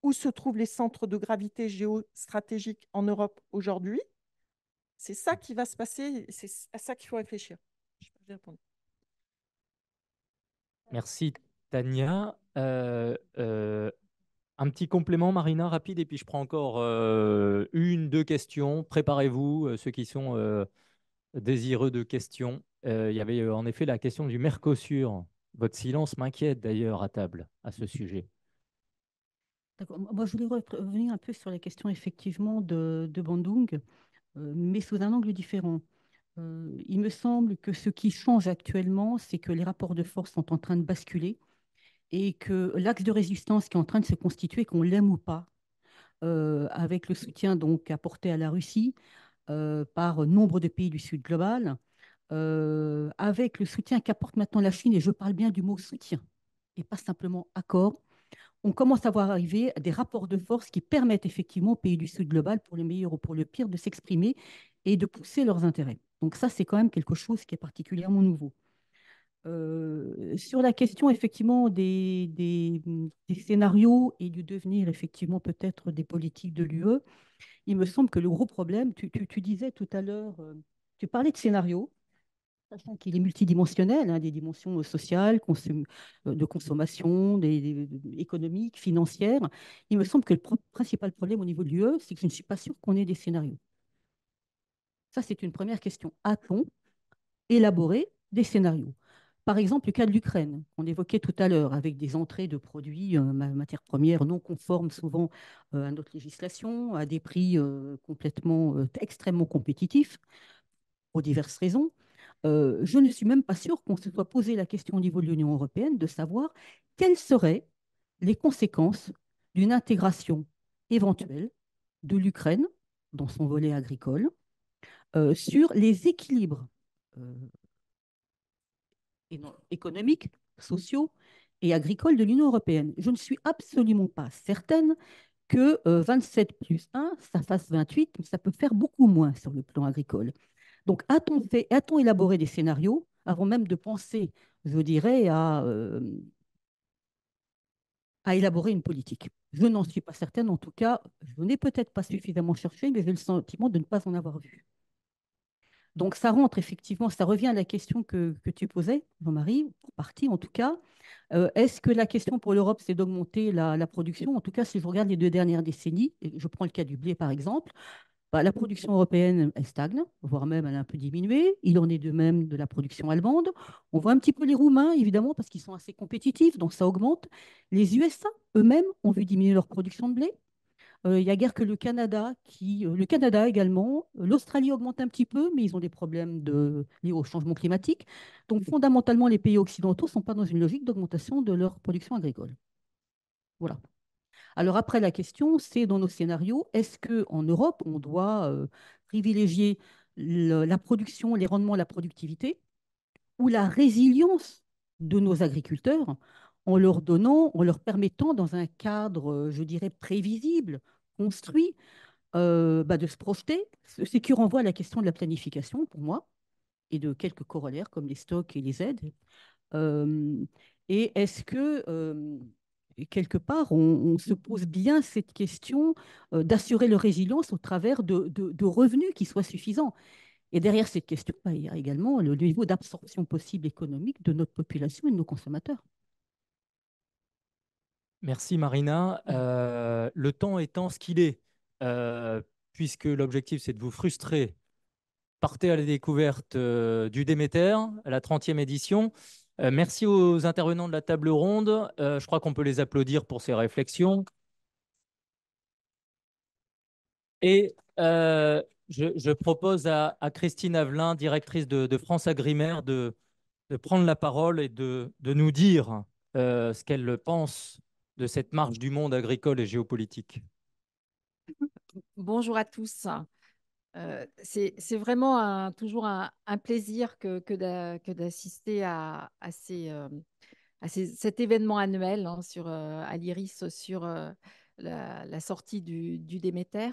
Où se trouvent les centres de gravité géostratégiques en Europe aujourd'hui? C'est ça qui va se passer, c'est à ça qu'il faut réfléchir. Je peux répondre. Merci Tania. Un petit complément, Marina, rapide, et puis je prends encore une, deux questions. Préparez-vous, ceux qui sont désireux de questions. Il y avait en effet la question du Mercosur. Votre silence m'inquiète d'ailleurs à table à ce sujet. Moi, je voulais revenir un peu sur la question effectivement de Bandung, mais sous un angle différent. Il me semble que ce qui change actuellement, c'est que les rapports de force sont en train de basculer et que l'axe de résistance qui est en train de se constituer, qu'on l'aime ou pas, avec le soutien donc apporté à la Russie par nombre de pays du Sud global, avec le soutien qu'apporte maintenant la Chine, et je parle bien du mot soutien et pas simplement accord, on commence à voir arriver des rapports de force qui permettent effectivement aux pays du Sud global, pour le meilleur ou pour le pire, de s'exprimer et de pousser leurs intérêts. Donc ça, c'est quand même quelque chose qui est particulièrement nouveau. Sur la question effectivement des scénarios et du devenir effectivement peut-être des politiques de l'UE, il me semble que le gros problème, tu disais tout à l'heure, tu parlais de scénarios, sachant qu'il est multidimensionnel, hein, des dimensions sociales, de consommation, économiques, financières. Il me semble que le principal problème au niveau de l'UE, c'est que je ne suis pas sûre qu'on ait des scénarios. Ça, c'est une première question. A-t-on élaboré des scénarios? Par exemple, le cas de l'Ukraine, qu'on évoquait tout à l'heure, avec des entrées de produits, matières premières non conformes souvent à notre législation, à des prix extrêmement compétitifs, pour diverses raisons. Je ne suis même pas sûre qu'on se soit posé la question au niveau de l'Union européenne de savoir quelles seraient les conséquences d'une intégration éventuelle de l'Ukraine dans son volet agricole sur les équilibres économiques, sociaux et agricoles de l'Union européenne. Je ne suis absolument pas certaine que 27 plus 1, ça fasse 28, mais ça peut faire beaucoup moins sur le plan agricole. Donc, a-t-on élaboré des scénarios avant même de penser, je dirais, à élaborer une politique? Je n'en suis pas certaine. En tout cas, je n'ai peut-être pas suffisamment cherché, mais j'ai le sentiment de ne pas en avoir vu. Donc, ça rentre effectivement, ça revient à la question que tu posais, Jean-Marie, en partie en tout cas. Est-ce que la question pour l'Europe, c'est d'augmenter la production? En tout cas, si je regarde les 2 dernières décennies, et je prends le cas du blé par exemple, bah, la production européenne, elle stagne, voire même elle a un peu diminué. Il en est de même de la production allemande. On voit un petit peu les Roumains, évidemment, parce qu'ils sont assez compétitifs, donc ça augmente. Les USA, eux-mêmes, ont vu diminuer leur production de blé. Il n'y a guère que le Canada le Canada également. L'Australie augmente un petit peu, mais ils ont des problèmes liés au changement climatique. Donc fondamentalement, les pays occidentaux ne sont pas dans une logique d'augmentation de leur production agricole. Voilà. Alors après, la question, c'est dans nos scénarios, est-ce qu'en Europe, on doit privilégier la production, les rendements, la productivité, ou la résilience de nos agriculteurs en leur permettant, dans un cadre, je dirais, prévisible, construit, de se projeter, ce qui renvoie à la question de la planification, pour moi, et de quelques corollaires comme les stocks et les aides. Euh, et est-ce que, quelque part, on se pose bien cette question d'assurer leur résilience au travers de revenus qui soient suffisants? Et derrière cette question, bah, il y a également le niveau d'absorption possible économique de notre population et de nos consommateurs. Merci Marina. Le temps étant ce qu'il est, puisque l'objectif c'est de vous frustrer, partez à la découverte du Déméter, à la 30e édition. Merci aux intervenants de la table ronde. Je crois qu'on peut les applaudir pour ces réflexions. Et je propose à Christine Avelin, directrice de France Agrimaire, de prendre la parole et de nous dire ce qu'elle pense de cette marche du monde agricole et géopolitique. Bonjour à tous. C'est vraiment toujours un plaisir que d'assister à cet événement annuel à l'IRIS sur la sortie du Déméter.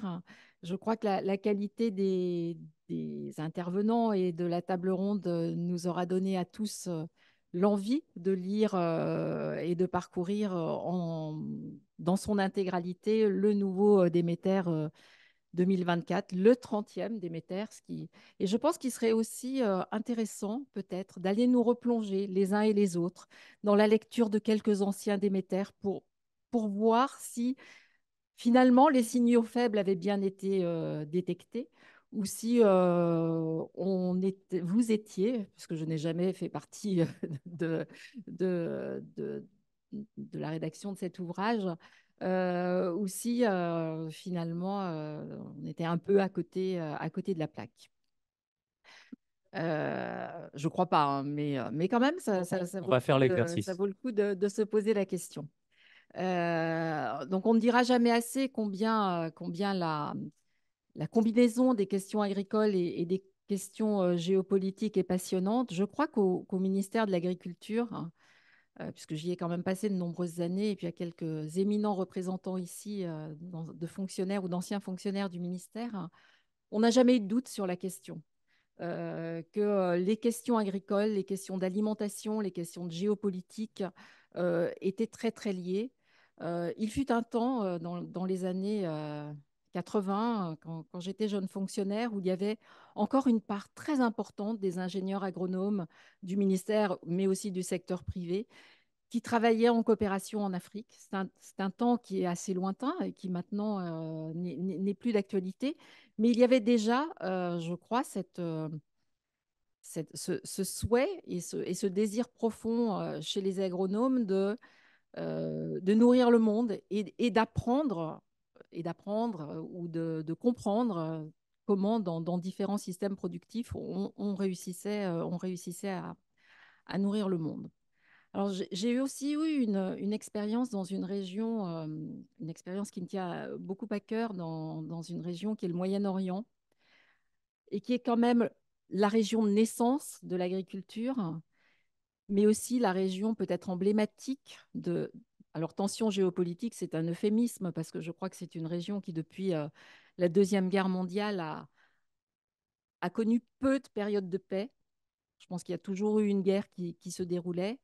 Je crois que la qualité des intervenants et de la table ronde nous aura donné à tous l'envie de lire et de parcourir dans son intégralité le nouveau Déméter 2024, le 30e Déméter. Et je pense qu'il serait aussi intéressant peut-être d'aller nous replonger les uns et les autres dans la lecture de quelques anciens Déméter pour voir si finalement les signaux faibles avaient bien été détectés ou si vous étiez, parce que je n'ai jamais fait partie de, de, de, de la rédaction de cet ouvrage, ou si finalement on était un peu à côté de la plaque. Je ne crois pas, hein, mais quand même, ça On va faire l'exercice. Ça vaut le coup de se poser la question. Donc, on ne dira jamais assez combien la combinaison des questions agricoles et des questions géopolitiques est passionnante. Je crois qu'au ministère de l'Agriculture, puisque j'y ai quand même passé de nombreuses années, et puis il y a quelques éminents représentants ici de fonctionnaires ou d'anciens fonctionnaires du ministère, on n'a jamais eu de doute sur la question. Que les questions agricoles, les questions d'alimentation, les questions de géopolitique étaient très, très liées. Il fut un temps, dans les années 80, quand j'étais jeune fonctionnaire, où il y avait encore une part très importante des ingénieurs agronomes du ministère, mais aussi du secteur privé, qui travaillaient en coopération en Afrique. C'est un temps qui est assez lointain et qui maintenant n'est plus d'actualité. Mais il y avait déjà, je crois, ce souhait et ce désir profond chez les agronomes de nourrir le monde et d'apprendre ou de comprendre comment, dans différents systèmes productifs, on réussissait à nourrir le monde. Alors, j'ai aussi eu une expérience dans une région, une expérience qui me tient beaucoup à cœur dans une région qui est le Moyen-Orient et qui est quand même la région de naissance de l'agriculture, mais aussi la région peut-être emblématique de... Alors, tension géopolitique, c'est un euphémisme parce que je crois que c'est une région qui, depuis la Deuxième Guerre mondiale, a connu peu de périodes de paix. Je pense qu'il y a toujours eu une guerre qui se déroulait.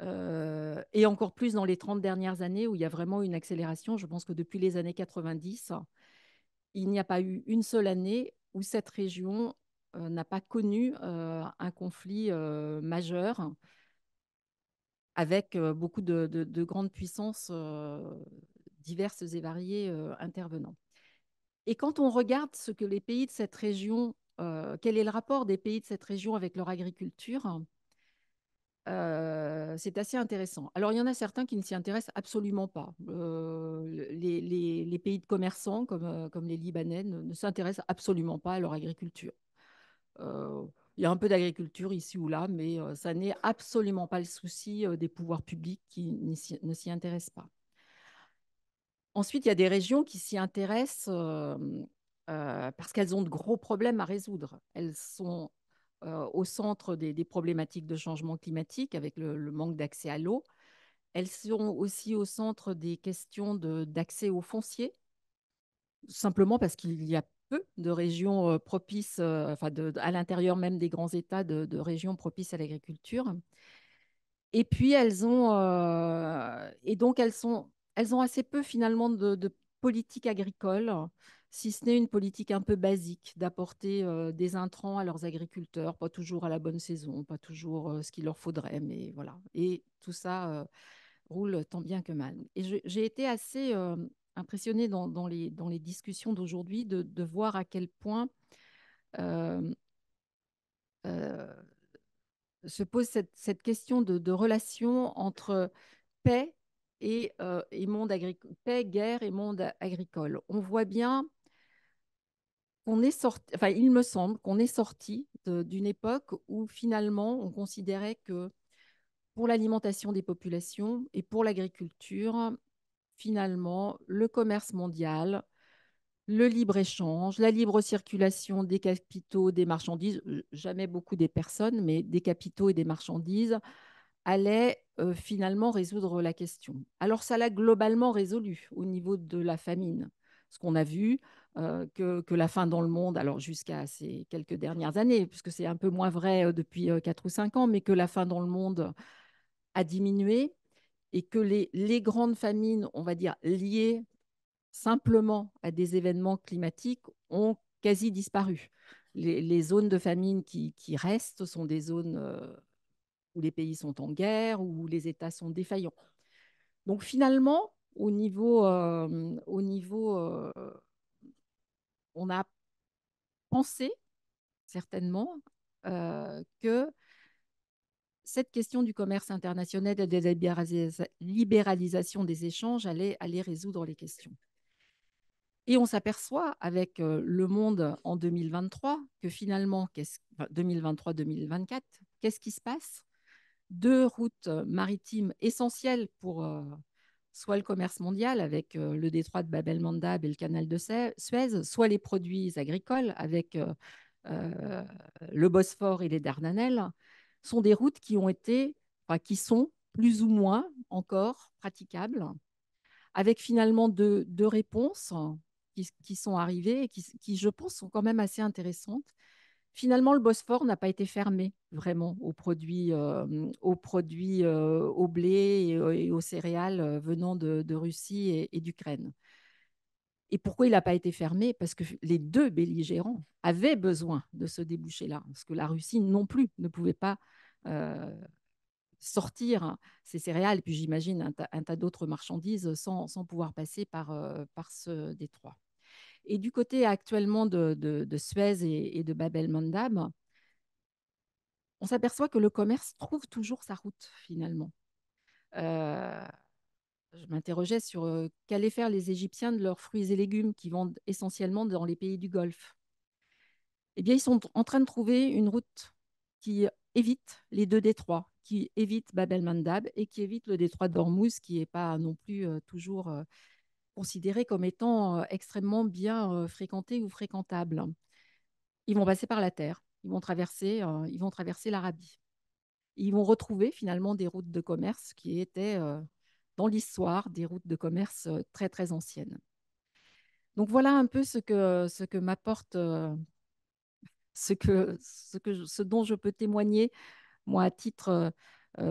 Et encore plus dans les 30 dernières années où il y a vraiment une accélération. Je pense que depuis les années 90, il n'y a pas eu une seule année où cette région n'a pas connu un conflit majeur avec beaucoup de grandes puissances diverses et variées intervenant. Et quand on regarde ce que les pays de cette région, quel est le rapport des pays de cette région avec leur agriculture, c'est assez intéressant. Alors, il y en a certains qui ne s'y intéressent absolument pas. Les pays de commerçants, comme les Libanais, ne s'intéressent absolument pas à leur agriculture. Il y a un peu d'agriculture ici ou là, mais ça n'est absolument pas le souci des pouvoirs publics qui ne s'y intéressent pas. Ensuite, il y a des régions qui s'y intéressent parce qu'elles ont de gros problèmes à résoudre. Elles sont au centre des problématiques de changement climatique avec le manque d'accès à l'eau. Elles sont aussi au centre des questions d'accès au foncier, simplement parce qu'il y a peu de régions propices, à l'intérieur même des grands États, de régions propices à l'agriculture. Et puis, elles ont assez peu finalement de politique agricole, si ce n'est une politique un peu basique d'apporter des intrants à leurs agriculteurs, pas toujours à la bonne saison, pas toujours ce qu'il leur faudrait, mais voilà. Et tout ça roule tant bien que mal. Et j'ai été assez impressionnée dans les discussions d'aujourd'hui de voir à quel point euh, euh, se pose cette question de relation entre paix et monde agricole, paix, guerre et monde agricole. On voit bien qu'on est sorti, enfin, il me semble qu'on est sorti d'une époque où finalement on considérait que pour l'alimentation des populations et pour l'agriculture, finalement, le commerce mondial, le libre-échange, la libre circulation des capitaux, des marchandises, jamais beaucoup des personnes, mais des capitaux et des marchandises, allait finalement résoudre la question. Alors, ça l'a globalement résolu au niveau de la famine. Ce qu'on a vu, que la faim dans le monde, alors jusqu'à ces quelques dernières années, puisque c'est un peu moins vrai depuis 4 ou 5 ans, mais que la faim dans le monde a diminué et que les grandes famines, on va dire, liées simplement à des événements climatiques ont quasi disparu. Les zones de famine qui restent sont des zones où les pays sont en guerre, où les États sont défaillants. Donc finalement, on a pensé certainement que cette question du commerce international et de la libéralisation des échanges allait résoudre les questions. Et on s'aperçoit avec le monde en 2023 que finalement, 2023-2024, qu'est-ce qui se passe? 2 routes maritimes essentielles pour soit le commerce mondial avec le détroit de Bab el-Mandab et le canal de Suez, soit les produits agricoles avec le Bosphore et les Dardanelles, sont des routes qui sont plus ou moins encore praticables, avec finalement deux réponses qui sont arrivées et qui, je pense, sont quand même assez intéressantes. Finalement, le Bosphore n'a pas été fermé vraiment aux produits, au blé et aux céréales venant de Russie et d'Ukraine. Et pourquoi il n'a pas été fermé? Parce que les deux belligérants avaient besoin de ce débouché-là, parce que la Russie non plus ne pouvait pas sortir ces céréales, et puis j'imagine un tas d'autres marchandises sans pouvoir passer par ce détroit. Et du côté actuellement de Suez et de Bab el-Mandab, on s'aperçoit que le commerce trouve toujours sa route finalement. Je m'interrogeais sur qu'allaient faire les Égyptiens de leurs fruits et légumes qui vendent essentiellement dans les pays du Golfe. Eh bien, ils sont en train de trouver une route qui évite les deux détroits, qui évite Bab el-Mandab et qui évite le détroit d'Ormuz, qui n'est pas non plus toujours considéré comme étant extrêmement bien fréquenté ou fréquentable. Ils vont passer par la terre, ils vont traverser l'Arabie. Ils vont retrouver finalement des routes de commerce qui étaient dans l'histoire des routes de commerce très très anciennes. Donc voilà un peu ce que m'apporte, ce dont je peux témoigner moi à titre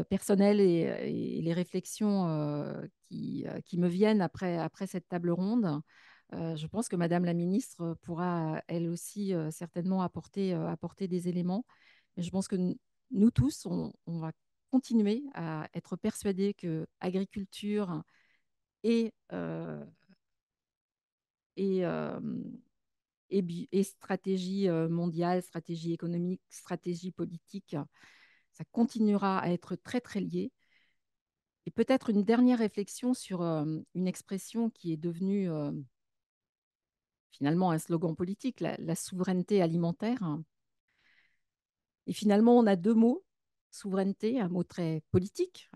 personnelles et les réflexions qui me viennent après cette table ronde. Je pense que Madame la ministre pourra, elle aussi, certainement apporter des éléments. Mais je pense que nous tous, on va continuer à être persuadés que agriculture et, et, euh, et stratégie mondiale, stratégie économique, stratégie politique, ça continuera à être très, très lié. Et peut-être une dernière réflexion sur une expression qui est devenue finalement un slogan politique, la souveraineté alimentaire. Et finalement, on a deux mots, souveraineté, un mot très politique,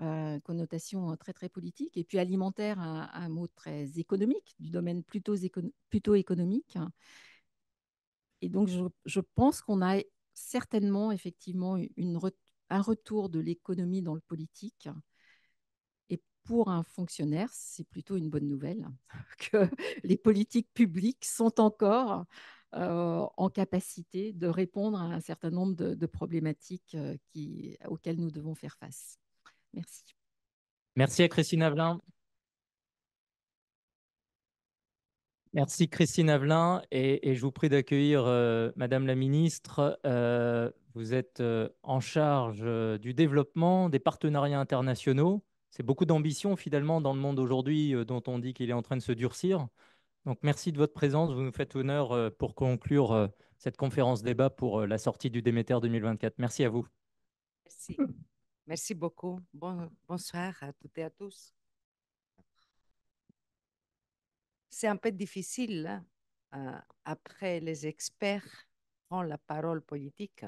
connotation très, très politique, et puis alimentaire, un mot très économique, du domaine plutôt économique. Et donc, je pense qu'on a certainement, effectivement, un retour de l'économie dans le politique. Et pour un fonctionnaire, c'est plutôt une bonne nouvelle que les politiques publiques sont encore en capacité de répondre à un certain nombre de problématiques auxquelles nous devons faire face. Merci. Merci à Christine Avelin. Merci Christine Avelin et je vous prie d'accueillir Madame la Ministre. Vous êtes en charge du développement des partenariats internationaux. C'est beaucoup d'ambition finalement dans le monde aujourd'hui dont on dit qu'il est en train de se durcir. Donc merci de votre présence. Vous nous faites honneur pour conclure cette conférence débat pour la sortie du Déméter 2024. Merci à vous. Merci. Merci beaucoup. Bonsoir à toutes et à tous. C'est un peu difficile, après les experts, prendre la parole politique.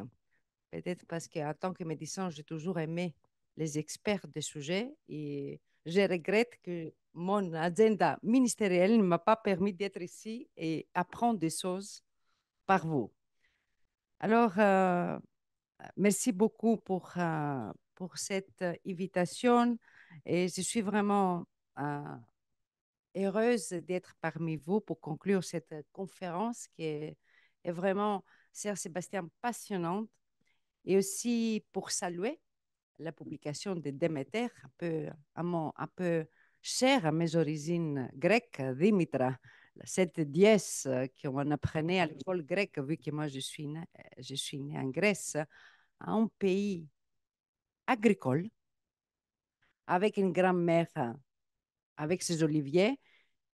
Peut-être parce qu'en tant que médecin, j'ai toujours aimé les experts des sujets et je regrette que mon agenda ministériel ne m'a pas permis d'être ici et apprendre des choses par vous. Alors, merci beaucoup pour cette invitation et je suis vraiment heureuse d'être parmi vous pour conclure cette conférence qui est vraiment, Sœur Sébastien, passionnante et aussi pour saluer la publication de Déméter, un peu chère à mes origines grecques, Dimitra, cette déesse qu'on apprenait à l'école grecque, vu que moi je suis née en Grèce, un pays agricole, avec une grand-mère avec ses oliviers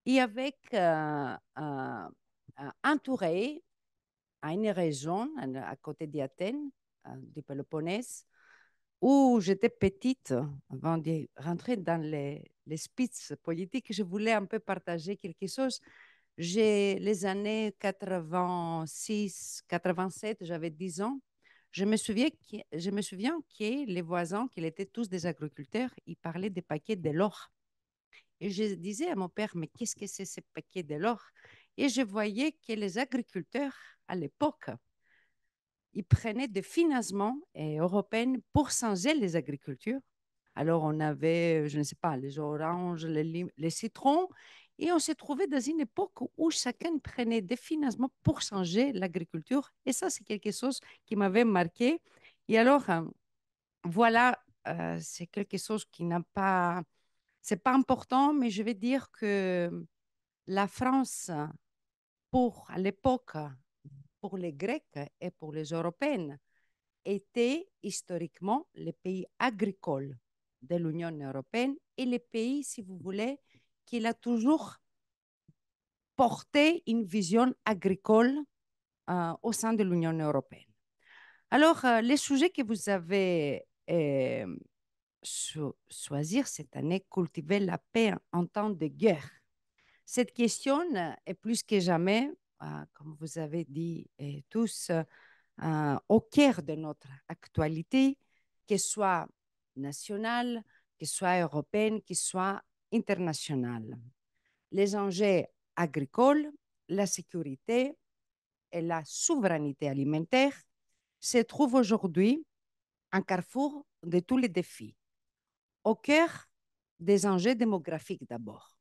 et avec entouré à une région à côté d'Athènes, du Péloponnèse, où j'étais petite, avant de rentrer dans les speeches politiques, je voulais un peu partager quelque chose. J'ai les années 86, 87, j'avais 10 ans. Je me souviens que les voisins, qu'ils étaient tous des agriculteurs, ils parlaient des paquets de l'or. Et je disais à mon père, mais qu'est-ce que c'est ces paquets de l'or? Et je voyais que les agriculteurs, à l'époque, ils prenaient des financements européens pour changer les agricultures. Alors, on avait, je ne sais pas, les oranges, les citrons, et on s'est trouvé dans une époque où chacun prenait des financements pour changer l'agriculture. Et ça, c'est quelque chose qui m'avait marqué. Et alors, voilà, c'est quelque chose qui n'a pas, c'est pas important, mais je vais dire que la France, à l'époque, pour les Grecs et pour les Européennes, était historiquement les pays agricoles de l'Union européenne et les pays, si vous voulez, qu'il a toujours porté une vision agricole au sein de l'Union européenne. Alors, les sujets que vous avez choisir cette année, cultiver la paix en temps de guerre. Cette question est plus que jamais, comme vous avez dit tous, au cœur de notre actualité, qu'elle soit nationale, qu'elle soit européenne, qu'elle soit internationale. Les enjeux agricoles, la sécurité et la souveraineté alimentaire se trouvent aujourd'hui un carrefour de tous les défis. Au cœur des enjeux démographiques d'abord,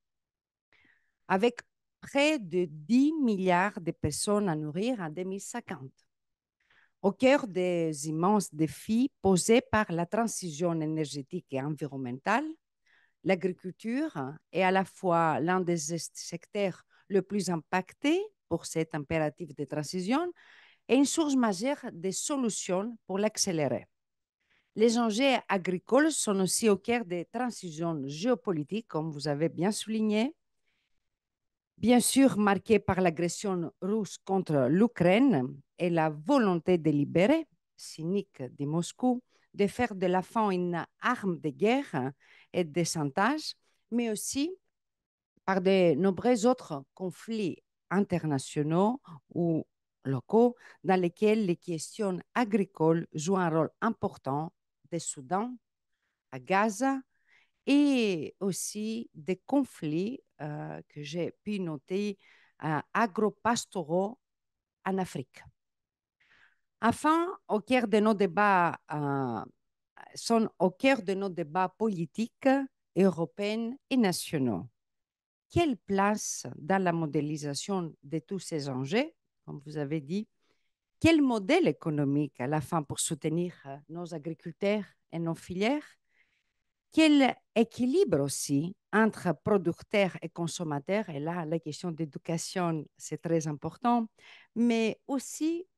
avec près de 10 milliards de personnes à nourrir en 2050. au cœur des immenses défis posés par la transition énergétique et environnementale. L'agriculture est à la fois l'un des secteurs le plus impactés pour cet impératif de transition et une source majeure de solutions pour l'accélérer. Les enjeux agricoles sont aussi au cœur des transitions géopolitiques, comme vous avez bien souligné, bien sûr marquées par l'agression russe contre l'Ukraine et la volonté délibérée, cynique de Moscou, de faire de la faim une arme de guerre et de chantage, mais aussi par de nombreux autres conflits internationaux ou locaux dans lesquels les questions agricoles jouent un rôle important, des Soudan à Gaza, et aussi des conflits que j'ai pu noter agro-pastoraux en Afrique. Enfin, au cœur de nos débats, sont au cœur de nos débats politiques européens et nationaux. Quelle place dans la modélisation de tous ces enjeux, comme vous avez dit, quel modèle économique à la fin pour soutenir nos agriculteurs et nos filières? Quel équilibre aussi entre producteurs et consommateurs? Et là, la question d'éducation, c'est très important. Mais aussi,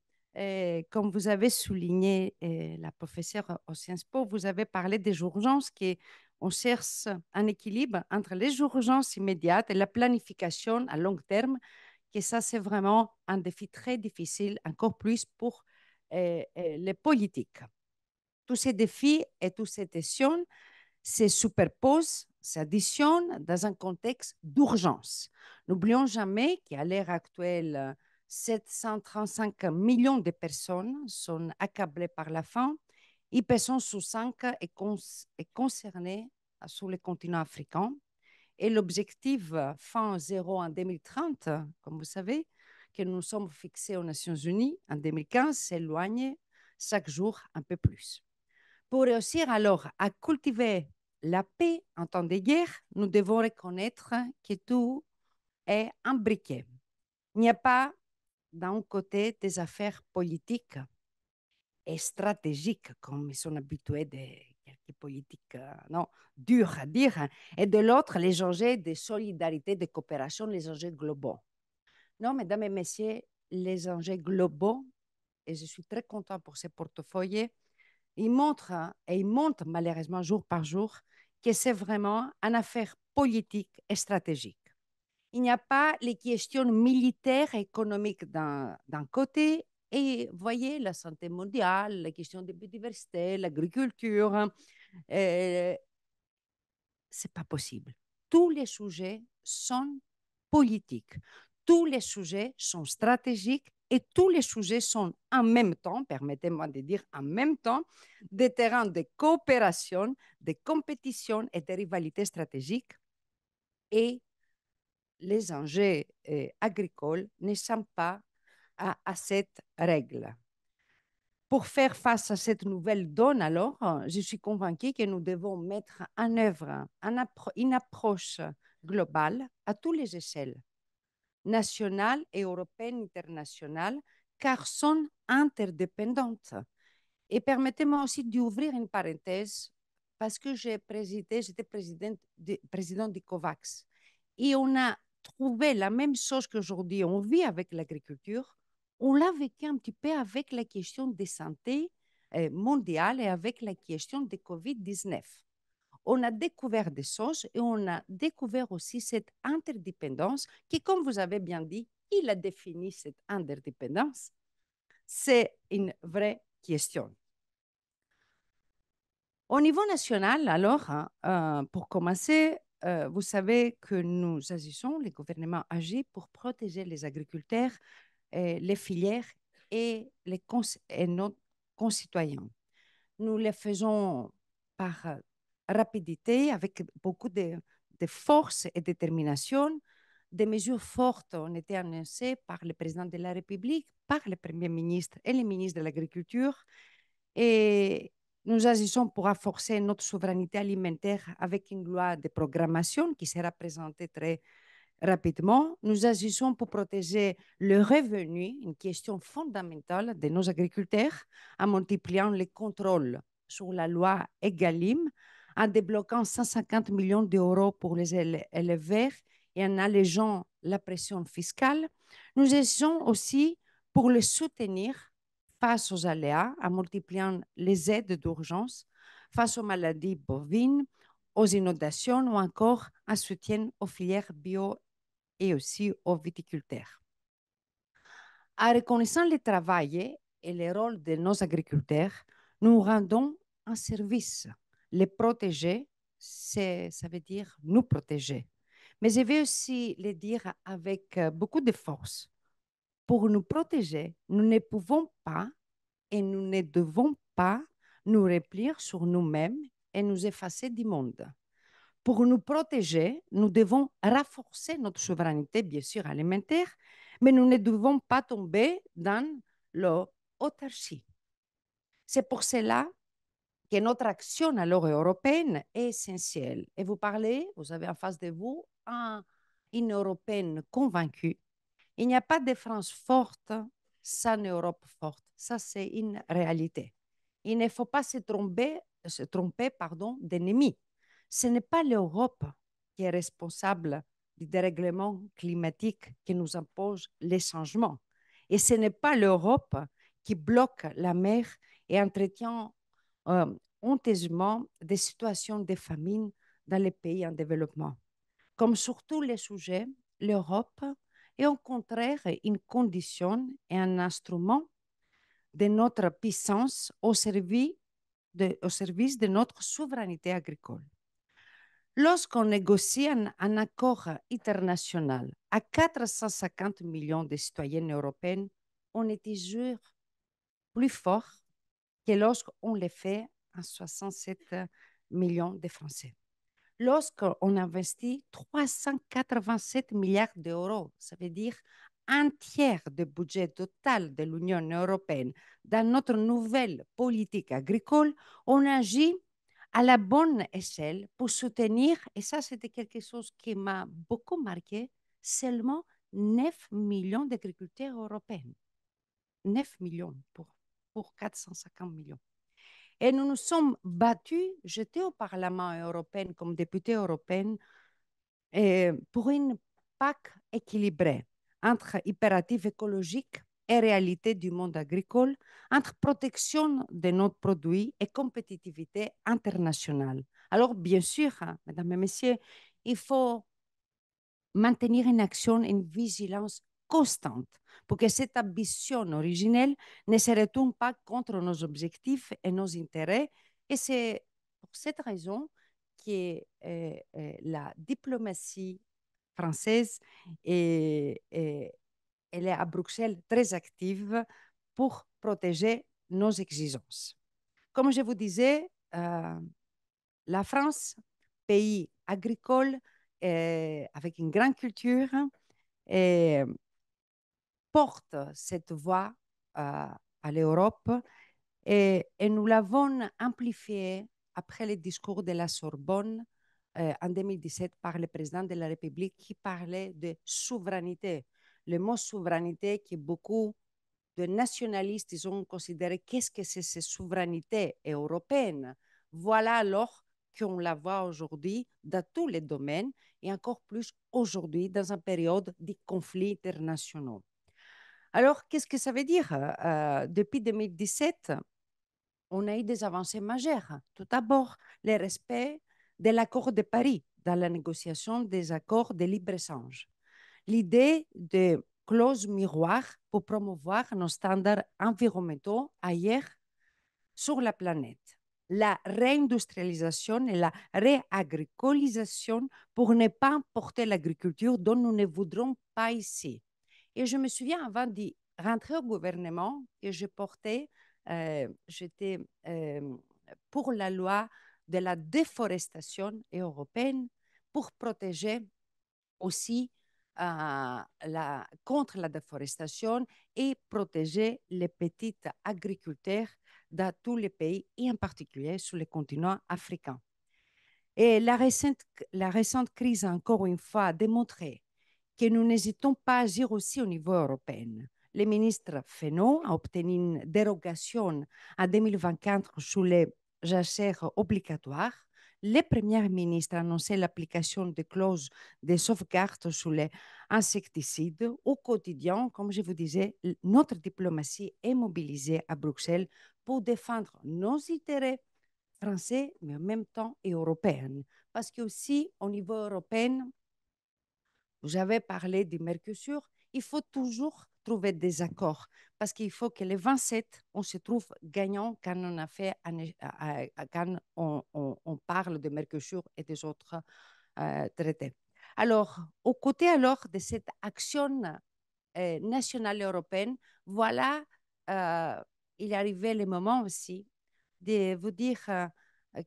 comme vous avez souligné, la professeure au Sciences Po, vous avez parlé des urgences, qu'on cherche un équilibre entre les urgences immédiates et la planification à long terme, que ça, c'est vraiment un défi très difficile, encore plus pour les politiques. Tous ces défis et toutes ces tensions se superposent, s'additionnent dans un contexte d'urgence. N'oublions jamais qu'à l'ère actuelle, 735 millions de personnes sont accablées par la faim. Une personne sur 5 est concernée sur le continent africain. Et l'objectif faim zéro en 2030, comme vous savez, que nous sommes fixés aux Nations Unies en 2015, s'éloigne chaque jour un peu plus. Pour réussir alors à cultiver la paix en temps de guerre, nous devons reconnaître que tout est imbriqué. Il n'y a pas d'un côté des affaires politiques et stratégiques, comme ils sont habitués des quelques politiques non, dures à dire, et de l'autre, les enjeux de solidarité, de coopération, les enjeux globaux. Non, mesdames et messieurs, les enjeux globaux, et je suis très content pour ce portefeuille, ils montrent, et ils montrent malheureusement jour par jour, que c'est vraiment une affaire politique et stratégique. Il n'y a pas les questions militaires et économiques d'un côté, et voyez la santé mondiale, la question de biodiversité, l'agriculture. C'est pas possible. Tous les sujets sont politiques. Tous les sujets sont stratégiques et tous les sujets sont en même temps, permettez-moi de dire en même temps, des terrains de coopération, de compétition et de rivalité stratégique. Et les enjeux agricoles ne sont pas à cette règle. Pour faire face à cette nouvelle donne, alors, je suis convaincue que nous devons mettre en œuvre une approche globale à toutes les échelles, nationales, européennes, internationales, car sont interdépendantes. Et permettez-moi aussi d'ouvrir une parenthèse, parce que j'étais président du COVAX. Et on a trouvé la même chose qu'aujourd'hui on vit avec l'agriculture. On l'a vécu un petit peu avec la question de santé mondiale et avec la question de COVID-19. On a découvert des choses et on a découvert aussi cette interdépendance qui, comme vous avez bien dit, il a défini cette interdépendance. C'est une vraie question. Au niveau national, alors, pour commencer, vous savez que nous agissons, le gouvernement agit pour protéger les agriculteurs, les filières et nos concitoyens. Nous le faisons par rapidité, avec beaucoup de force et de détermination. Des mesures fortes ont été annoncées par le président de la République, par le Premier ministre et le ministre de l'Agriculture. Et nous agissons pour renforcer notre souveraineté alimentaire avec une loi de programmation qui sera présentée très Rapidement, nous agissons pour protéger le revenu, une question fondamentale de nos agriculteurs, en multipliant les contrôles sur la loi EGalim, en débloquant 150 millions d'euros pour les éleveurs et en allégeant la pression fiscale. Nous agissons aussi pour les soutenir face aux aléas, en multipliant les aides d'urgence face aux maladies bovines, aux inondations ou encore en soutien aux filières bio et aussi aux viticulteurs. En reconnaissant le travail et le rôle de nos agriculteurs, nous rendons un service. Les protéger, ça veut dire nous protéger. Mais je vais aussi le dire avec beaucoup de force. Pour nous protéger, nous ne pouvons pas et nous ne devons pas nous replier sur nous-mêmes et nous effacer du monde. Pour nous protéger, nous devons renforcer notre souveraineté, bien sûr, alimentaire, mais nous ne devons pas tomber dans l'autarcie. C'est pour cela que notre action alors européenne est essentielle. Et vous avez en face de vous une Européenne convaincue. Il n'y a pas de France forte sans Europe forte. Ça, c'est une réalité. Il ne faut pas se tromper d'ennemis. Ce n'est pas l'Europe qui est responsable du dérèglement climatique qui nous impose les changements. Et ce n'est pas l'Europe qui bloque la mer et entretient honteusement des situations de famine dans les pays en développement. Comme sur tous les sujets, l'Europe est au contraire une condition et un instrument de notre puissance au service de notre souveraineté agricole. Lorsqu'on négocie un accord international à 450 millions de citoyens européens, on est toujours plus fort que lorsqu'on le fait à 67 millions de Français. Lorsqu'on investit 387 milliards d'euros, ça veut dire un tiers du budget total de l'Union européenne dans notre nouvelle politique agricole, on agit à la bonne échelle pour soutenir, et ça c'était quelque chose qui m'a beaucoup marqué, seulement 9 millions d'agriculteurs européens. 9 millions pour 450 millions. Et nous nous sommes battus, j'étais au Parlement européen comme députée européenne, pour une PAC équilibrée entre impératifs écologiques et réalité du monde agricole, entre protection de nos produits et compétitivité internationale. Alors, bien sûr, mesdames et messieurs, il faut maintenir une action, une vigilance constante pour que cette ambition originelle ne se retourne pas contre nos objectifs et nos intérêts. Et c'est pour cette raison que la diplomatie française elle est à Bruxelles très active pour protéger nos exigences. Comme je vous disais, la France, pays agricole, avec une grande culture, porte cette voix à l'Europe et nous l'avons amplifiée après le discours de la Sorbonne en 2017 par le président de la République qui parlait de souveraineté. Le mot souveraineté qui beaucoup de nationalistes ils ont considéré qu'est-ce que c'est cette souveraineté européenne. Voilà alors qu'on la voit aujourd'hui dans tous les domaines et encore plus aujourd'hui dans une période de conflits internationaux. Alors, qu'est-ce que ça veut dire? Depuis 2017, on a eu des avancées majeures. Tout d'abord, le respect de l'accord de Paris dans la négociation des accords de libre-échange. L'idée de clauses miroirs pour promouvoir nos standards environnementaux ailleurs sur la planète. La réindustrialisation et la réagricolisation pour ne pas importer l'agriculture dont nous ne voudrons pas ici. Et je me souviens, avant de rentrer au gouvernement, que je portais, j'étais pour la loi de la déforestation européenne pour protéger aussi contre la déforestation et protéger les petits agriculteurs dans tous les pays et en particulier sur le continent africain. Et la récente crise a encore une fois démontré que nous n'hésitons pas à agir aussi au niveau européen. Le ministre Fesneau a obtenu une dérogation en 2024 sur les jachères obligatoires. Le Premier ministre a annoncé l'application de clauses de sauvegarde sur les insecticides. Au quotidien, comme je vous disais, notre diplomatie est mobilisée à Bruxelles pour défendre nos intérêts français, mais en même temps européens. Parce que aussi, au niveau européen, vous avez parlé du Mercosur, il faut toujours trouver des accords parce qu'il faut que les 27, on se trouve gagnant quand on a fait quand on parle de Mercosur et des autres traités. Alors, aux côtés alors de cette action nationale européenne, voilà, il est arrivé le moment aussi de vous dire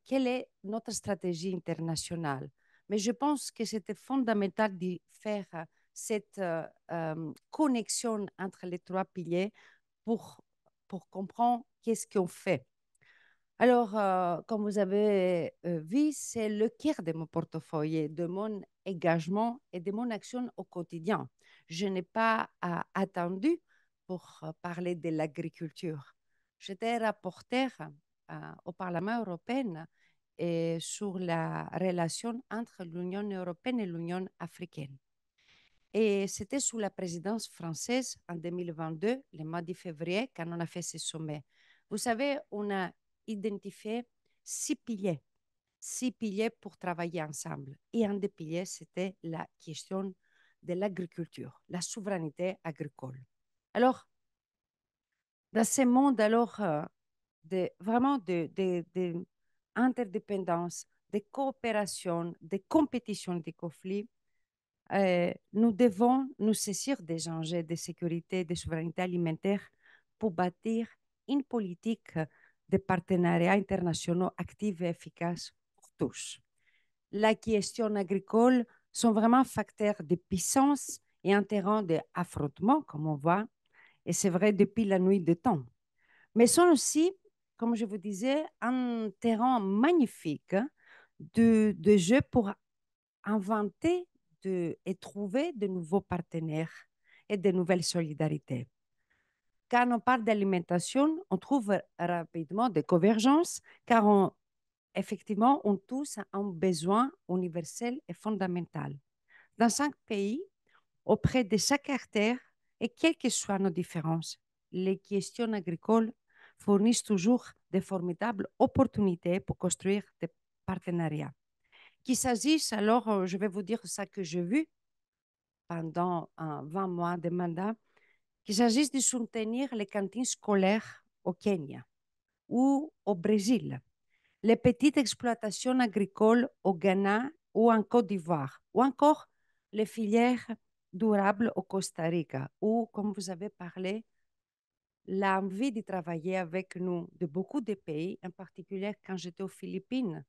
quelle est notre stratégie internationale. Mais je pense que c'était fondamental de faire cette connexion entre les trois piliers pour comprendre qu'est-ce qu'on fait. Alors, comme vous avez vu, c'est le cœur de mon portefeuille, de mon engagement et de mon action au quotidien. Je n'ai pas attendu pour parler de l'agriculture. J'étais rapporteur au Parlement européen et sur la relation entre l'Union européenne et l'Union africaine. Et c'était sous la présidence française en 2022, le mois de février, quand on a fait ce sommet. Vous savez, on a identifié 6 piliers pour travailler ensemble. Et un des piliers, c'était la question de l'agriculture, la souveraineté agricole. Alors, dans ce monde, alors, vraiment d'interdépendance, de coopération, de compétition, de conflits, nous devons nous saisir des enjeux de sécurité et de souveraineté alimentaire pour bâtir une politique de partenariats internationaux actifs et efficaces pour tous. La question agricole sont vraiment un facteur de puissance et un terrain d'affrontement, comme on voit, et c'est vrai depuis la nuit des temps. Mais sont aussi, comme je vous disais, un terrain magnifique de jeu pour inventer et trouver de nouveaux partenaires et de nouvelles solidarités. Quand on parle d'alimentation, on trouve rapidement des convergences, car effectivement, on tous un besoin universel et fondamental. Dans 5 pays, auprès de chaque artère, et quelles que soient nos différences, les questions agricoles fournissent toujours de formidables opportunités pour construire des partenariats. Qu'il s'agisse, alors, je vais vous dire ça que j'ai vu pendant 20 mois de mandat, qu'il s'agisse de soutenir les cantines scolaires au Kenya ou au Brésil, les petites exploitations agricoles au Ghana ou en Côte d'Ivoire, ou encore les filières durables au Costa Rica, ou, comme vous avez parlé, l'envie de travailler avec nous de beaucoup de pays, en particulier quand j'étais aux Philippines,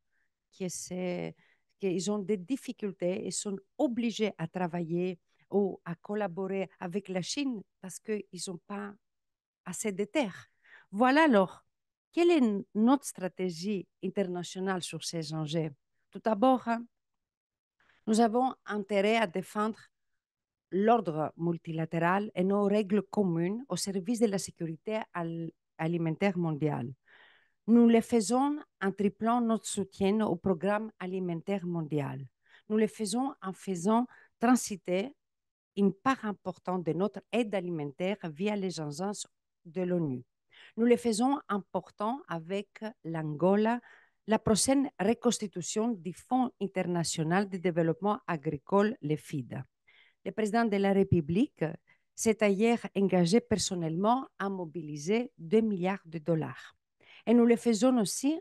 qu'ils ont des difficultés et sont obligés à travailler ou à collaborer avec la Chine parce qu'ils n'ont pas assez de terres. Voilà alors, quelle est notre stratégie internationale sur ces enjeux? Tout d'abord, nous avons intérêt à défendre l'ordre multilatéral et nos règles communes au service de la sécurité alimentaire mondiale. Nous le faisons en triplant notre soutien au programme alimentaire mondial. Nous le faisons en faisant transiter une part importante de notre aide alimentaire via les agences de l'ONU. Nous le faisons en portant avec l'Angola la prochaine reconstitution du Fonds international de développement agricole, le FID. Le président de la République s'est hier engagé personnellement à mobiliser 2 milliards de dollars. Et nous le faisons aussi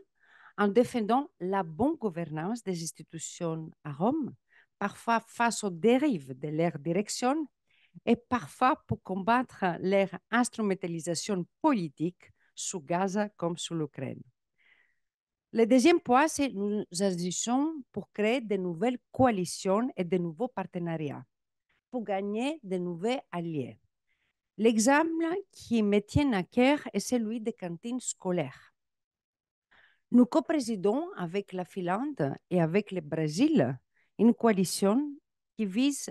en défendant la bonne gouvernance des institutions à Rome, parfois face aux dérives de leur direction et parfois pour combattre leur instrumentalisation politique sous Gaza comme sous l'Ukraine. Le deuxième point, c'est que nous agissons pour créer de nouvelles coalitions et de nouveaux partenariats, pour gagner de nouveaux alliés. L'exemple qui me tient à cœur est celui des cantines scolaires. Nous coprésidons avec la Finlande et avec le Brésil une coalition qui vise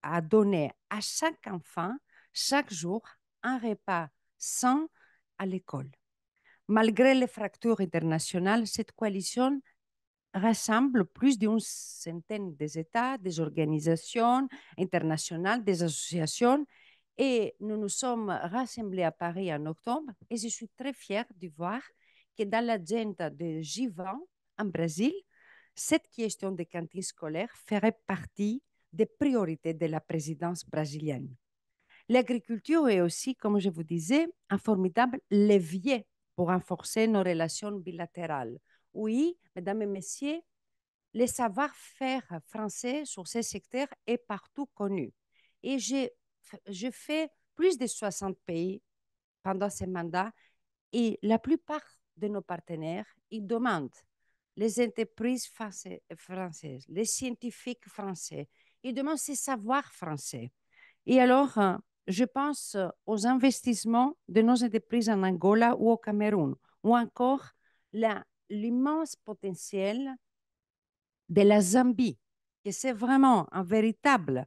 à donner à chaque enfant, chaque jour, un repas sain à l'école. Malgré les fractures internationales, cette coalition rassemble plus d'une centaine d'États, des organisations internationales, des associations. Et nous nous sommes rassemblés à Paris en octobre. Et je suis très fière de voir que dans l'agenda de G20 en Brésil, cette question des cantines scolaires ferait partie des priorités de la présidence brésilienne. L'agriculture est aussi, comme je vous disais, un formidable levier pour renforcer nos relations bilatérales. Oui, mesdames et messieurs, le savoir-faire français sur ces secteurs est partout connu. Et je fais plus de 60 pays pendant ce mandat et la plupart de nos partenaires, ils demandent les entreprises françaises, les scientifiques français, ils demandent ces savoirs français. Et alors, je pense aux investissements de nos entreprises en Angola ou au Cameroun, ou encore l'immense potentiel de la Zambie, que c'est vraiment un véritable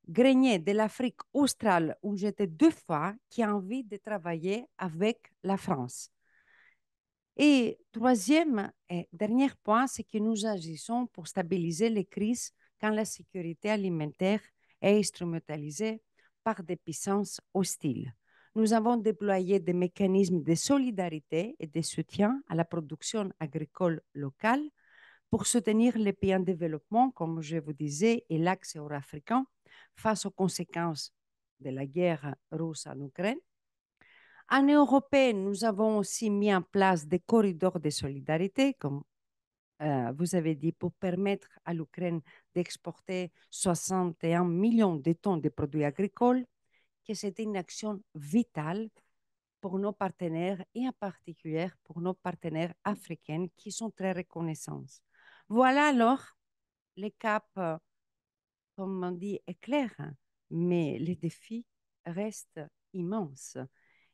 grenier de l'Afrique australe où j'étais 2 fois, qui a envie de travailler avec la France. Et troisième et dernier point, c'est que nous agissons pour stabiliser les crises quand la sécurité alimentaire est instrumentalisée par des puissances hostiles. Nous avons déployé des mécanismes de solidarité et de soutien à la production agricole locale pour soutenir les pays en développement, comme je vous disais, et l'axe euro-africain face aux conséquences de la guerre russe en Ukraine. En Europe, nous avons aussi mis en place des corridors de solidarité, comme vous avez dit, pour permettre à l'Ukraine d'exporter 61 millions de tonnes de produits agricoles, que c'était une action vitale pour nos partenaires et en particulier pour nos partenaires africains qui sont très reconnaissants. Voilà alors, le cap, comme on dit, est clair, mais les défis restent immenses.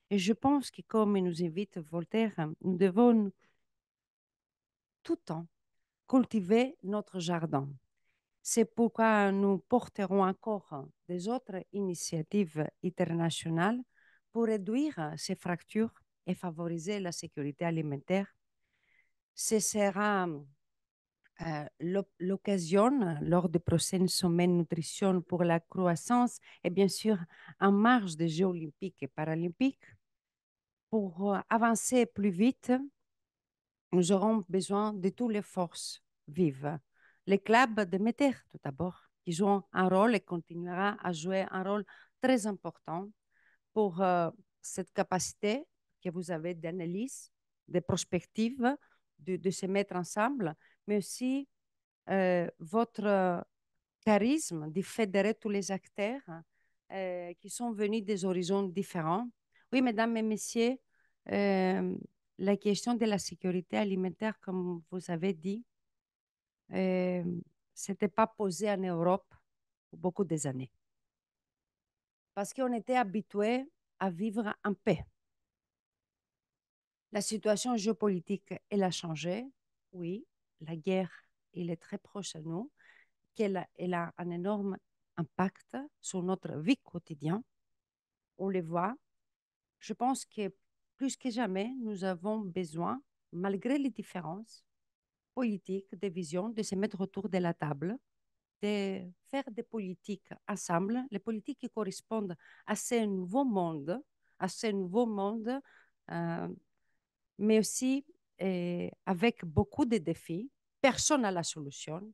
Et je pense que, comme nous invite Voltaire, nous devons tout le temps cultiver notre jardin. C'est pourquoi nous porterons encore des autres initiatives internationales pour réduire ces fractures et favoriser la sécurité alimentaire. Ce sera l'occasion, lors des prochaines semaines nutrition pour la croissance et bien sûr en marge des Jeux olympiques et paralympiques, pour avancer plus vite, nous aurons besoin de toutes les forces vives. Les clubs de Méter, tout d'abord, qui jouent un rôle et continuera à jouer un rôle très important pour cette capacité que vous avez d'analyse, de prospective, de se mettre ensemble, mais aussi votre charisme de fédérer tous les acteurs qui sont venus des horizons différents. Oui, mesdames et messieurs, la question de la sécurité alimentaire, comme vous avez dit, s'était pas posée en Europe pour beaucoup des années. Parce qu'on était habitué à vivre en paix. La situation géopolitique, elle a changé. Oui, la guerre, elle est très proche à nous. Elle a un énorme impact sur notre vie quotidienne. On le voit. Je pense que plus que jamais, nous avons besoin, malgré les différences politiques, des visions, de se mettre autour de la table, de faire des politiques ensemble, les politiques qui correspondent à ce nouveau monde, mais aussi avec beaucoup de défis. Personne n'a la solution.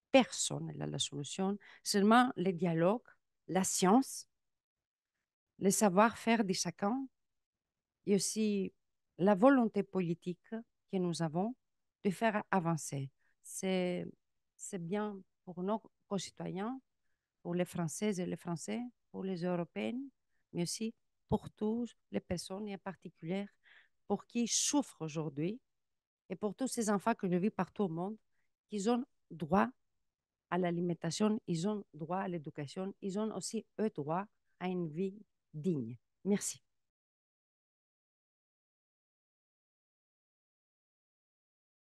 Personne n'a la solution. Seulement le dialogue, la science, le savoir-faire de chacun et aussi la volonté politique que nous avons de faire avancer. C'est bien pour nos concitoyens, pour les Françaises et les Français, pour les Européennes, mais aussi pour toutes les personnes, et en particulier pour qui souffrent aujourd'hui, et pour tous ces enfants que je vis partout au monde, qui ont droit à l'alimentation, ils ont droit à l'éducation, ils ont aussi, eux, droit à une vie digne. Merci.